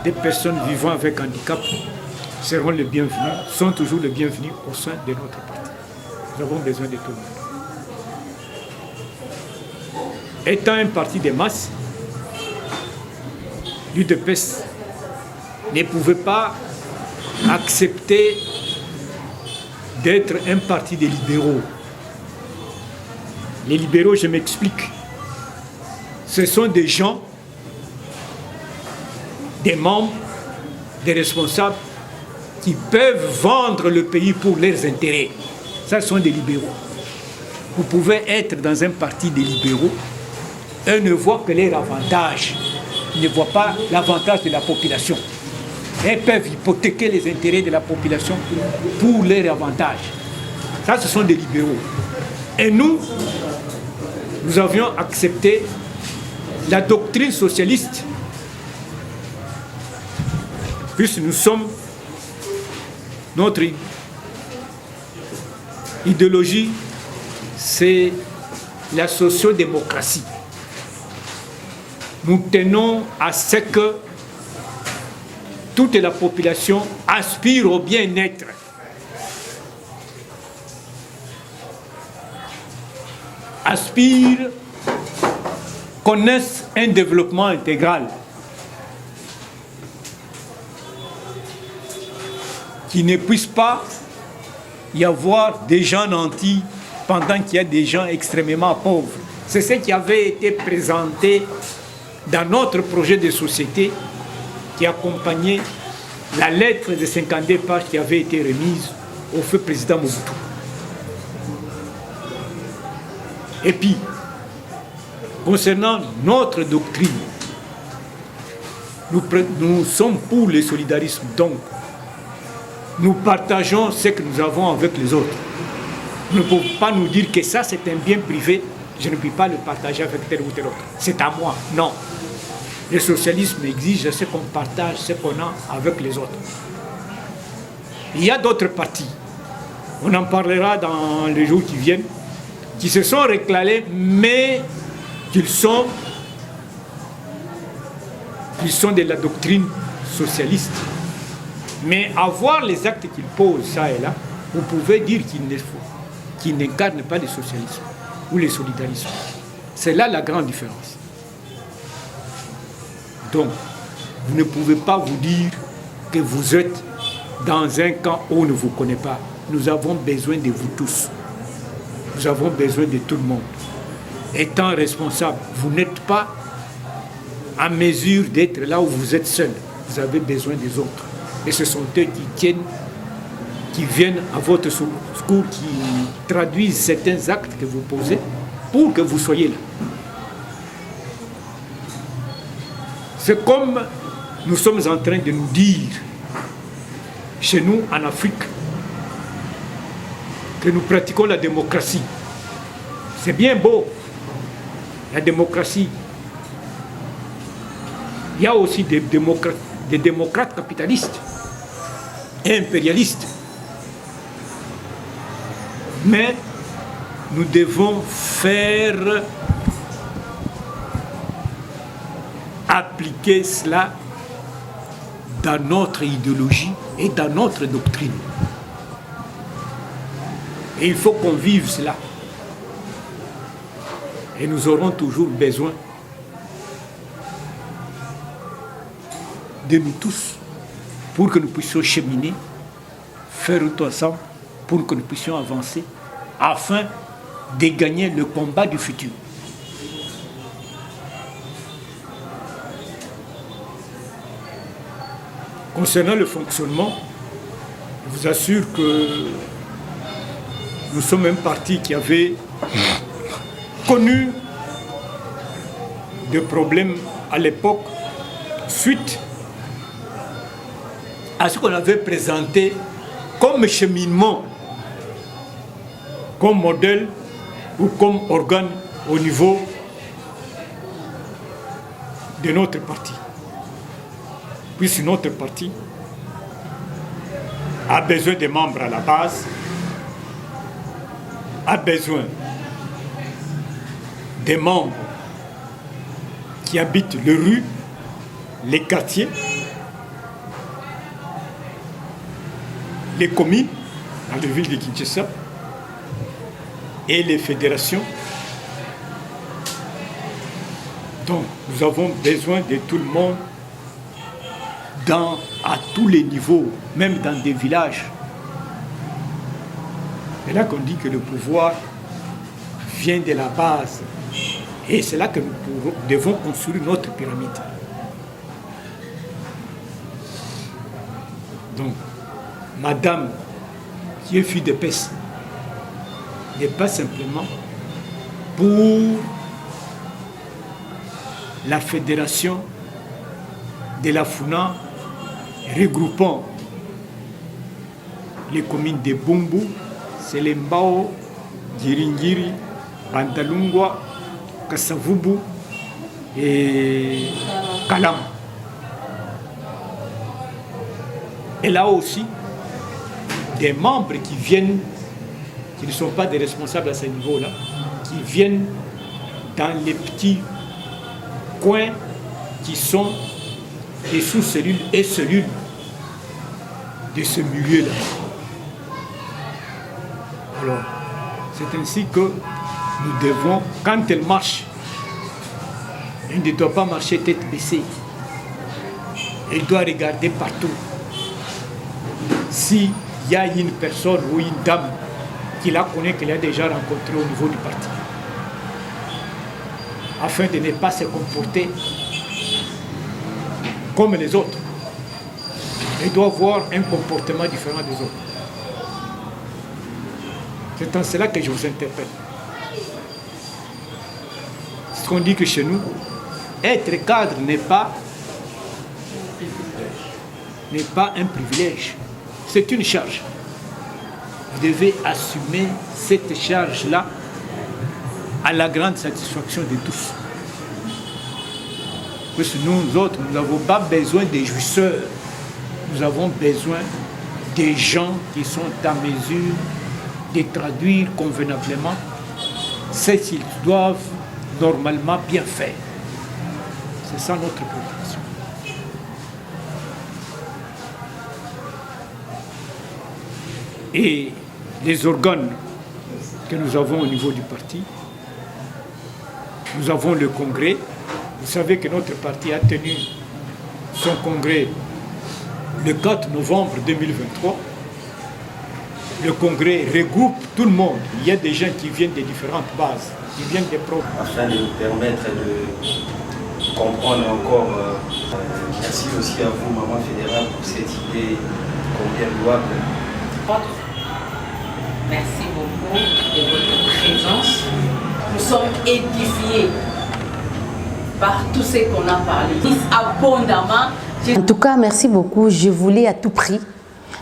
des personnes vivant avec handicap seront les bienvenus, sont toujours les bienvenus au sein de notre parti. Nous avons besoin de tout le monde. Étant un parti des masses, l'UDPS ne pouvait pas accepter d'être un parti des libéraux. Les libéraux, je m'explique, ce sont des gens, des membres, des responsables qui peuvent vendre le pays pour leurs intérêts. Ça, ce sont des libéraux. Vous pouvez être dans un parti des libéraux, eux ne voient que leur avantage. Ils ne voient pas l'avantage de la population. Ils peuvent hypothéquer les intérêts de la population pour leur avantage. Ça, ce sont des libéraux. Et nous avions accepté la doctrine socialiste, puisque nous sommes, notre idéologie, c'est la sociodémocratie. Nous tenons à ce que toute la population aspire au bien-être. Aspire, connaisse un développement intégral qu'il ne puisse pas y avoir des gens nantis pendant qu'il y a des gens extrêmement pauvres. C'est ce qui avait été présenté dans notre projet de société qui accompagnait la lettre de 52 pages qui avait été remise au feu président Mobutu. Et puis, concernant notre doctrine, nous sommes pour le solidarisme, donc nous partageons ce que nous avons avec les autres. Nous ne pouvons pas nous dire que ça c'est un bien privé, je ne peux pas le partager avec tel ou tel autre. C'est à moi, non. Le socialisme exige ce qu'on partage, ce qu'on a avec les autres. Il y a d'autres partis, on en parlera dans les jours qui viennent, qui se sont réclamés, mais qu'ils sont de la doctrine socialiste. Mais à voir les actes qu'ils posent, ça et là, vous pouvez dire qu'ils n'incarnent pas le socialisme ou le solidarisme. C'est là la grande différence. Donc, vous ne pouvez pas vous dire que vous êtes dans un camp où on ne vous connaît pas. Nous avons besoin de vous tous. Nous avons besoin de tout le monde. Étant responsable, vous n'êtes pas en mesure d'être là où vous êtes seul. Vous avez besoin des autres. Et ce sont eux qui viennent à votre secours, qui traduisent certains actes que vous posez pour que vous soyez là. C'est comme nous sommes en train de nous dire, chez nous en Afrique, que nous pratiquons la démocratie. C'est bien beau, la démocratie. Il y a aussi des démocrates capitalistes et impérialistes. Mais nous devons faire appliquer cela dans notre idéologie et dans notre doctrine. Et il faut qu'on vive cela. Et nous aurons toujours besoin de nous tous pour que nous puissions cheminer, faire tout ensemble, pour que nous puissions avancer, afin de gagner le combat du futur. Concernant le fonctionnement, je vous assure que nous sommes un parti qui avait connu des problèmes à l'époque suite à ce qu'on avait présenté comme cheminement, comme modèle ou comme organe au niveau de notre parti. Puisque notre parti a besoin de membres à la base, a besoin des membres qui habitent les rues, les quartiers, les communes, dans les villes de Kinshasa, et les fédérations. Donc, nous avons besoin de tout le monde à tous les niveaux, même dans des villages. C'est là qu'on dit que le pouvoir vient de la base. Et c'est là que nous devons construire notre pyramide. Donc, Madame, qui est fille de peste, n'est pas simplement pour la fédération de la Funa regroupant les communes de Bumbu, Selembao, Giringiri, Bantalungwa, Kassavubu et Kalam. Et là aussi, des membres qui viennent, qui ne sont pas des responsables à ce niveau-là, qui viennent dans les petits coins qui sont des sous-cellules et cellules de ce milieu-là. Alors, c'est ainsi que nous devons, quand elle marche, elle ne doit pas marcher tête baissée. Elle doit regarder partout. S'il y a une personne ou une dame qui la connaît, qu'elle a déjà rencontrée au niveau du parti, afin de ne pas se comporter comme les autres. Elle doit avoir un comportement différent des autres. C'est en cela que je vous interpelle. C'est ce qu'on dit que chez nous, être cadre n'est pas un privilège. C'est une charge. Vous devez assumer cette charge-là à la grande satisfaction de tous. Parce que nous autres, nous n'avons pas besoin des jouisseurs. Nous avons besoin des gens qui sont en mesure de traduire convenablement ce qu'ils doivent normalement bien faire. C'est ça notre préoccupation. Et les organes que nous avons au niveau du parti, nous avons le congrès. Vous savez que notre parti a tenu son congrès le 4 novembre 2023. Le congrès regroupe tout le monde. Il y a des gens qui viennent de différentes bases, qui viennent des propres. Afin de nous permettre de comprendre encore, merci aussi à vous, Maman Fédérale, pour cette idée combien louable. Merci beaucoup de votre présence. Nous sommes édifiés par tout ce qu'on a parlé. Abondamment. En tout cas, merci beaucoup. Je voulais à tout prix,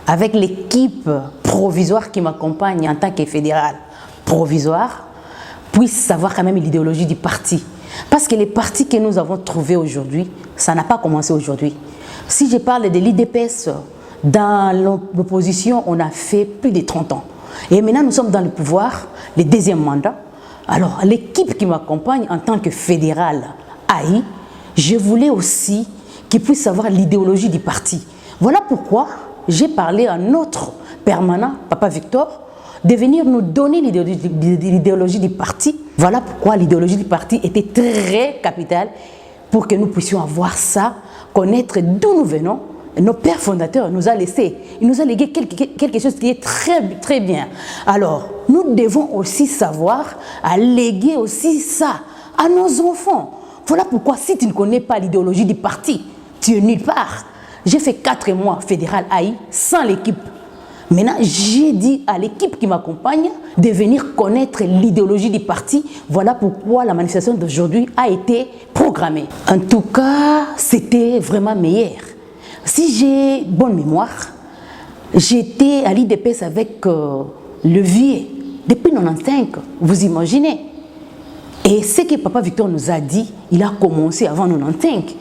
avec l'équipe provisoire qui m'accompagne en tant que fédérale provisoire, puisse savoir quand même l'idéologie du parti. Parce que les partis que nous avons trouvés aujourd'hui, ça n'a pas commencé aujourd'hui. Si je parle de l'IDPS, dans l'opposition, on a fait plus de 30 ans. Et maintenant, nous sommes dans le pouvoir, le deuxième mandat. Alors, l'équipe qui m'accompagne en tant que fédérale AI, je voulais aussi qu'ils puissent savoir l'idéologie du parti. Voilà pourquoi j'ai parlé à notre permanent, Papa Victor, de venir nous donner l'idéologie du parti. Voilà pourquoi l'idéologie du parti était très capitale pour que nous puissions avoir ça, connaître d'où nous venons. Nos pères fondateurs nous a laissé, il nous a légué quelque chose qui est très bien. Alors, nous devons aussi savoir à léguer aussi ça à nos enfants. Voilà pourquoi si tu ne connais pas l'idéologie du parti, tu es nulle part. J'ai fait 4 mois fédéral AI sans l'équipe. Maintenant, j'ai dit à l'équipe qui m'accompagne de venir connaître l'idéologie du parti. Voilà pourquoi la manifestation d'aujourd'hui a été programmée. En tout cas, c'était vraiment meilleur. Si j'ai bonne mémoire, j'étais à l'IDPS avec le vieux depuis 1995, vous imaginez. Et ce que Papa Victor nous a dit, il a commencé avant 1995.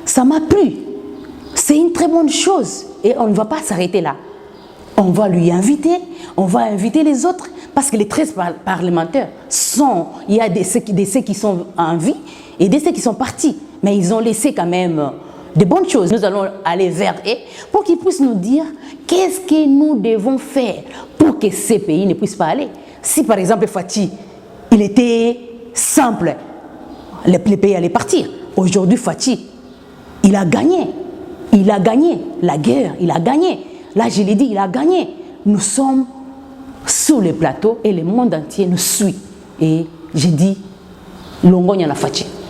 Ça m'a plu. C'est une très bonne chose et on ne va pas s'arrêter là. On va lui inviter, on va inviter les autres parce que les 13 parlementaires sont, il y a de ceux qui sont en vie et de ceux qui sont partis. Mais ils ont laissé quand même de bonnes choses. Nous allons aller vers eux pour qu'ils puissent nous dire qu'est-ce que nous devons faire pour que ces pays ne puissent pas aller. Si par exemple Fati, il était simple, les pays allaient partir. Aujourd'hui Fati, il a gagné. Il a gagné la guerre, il a gagné. Là, je l'ai dit, il a gagné. Nous sommes sur le plateau et le monde entier nous suit. Et j'ai dit, Longonya la Fati.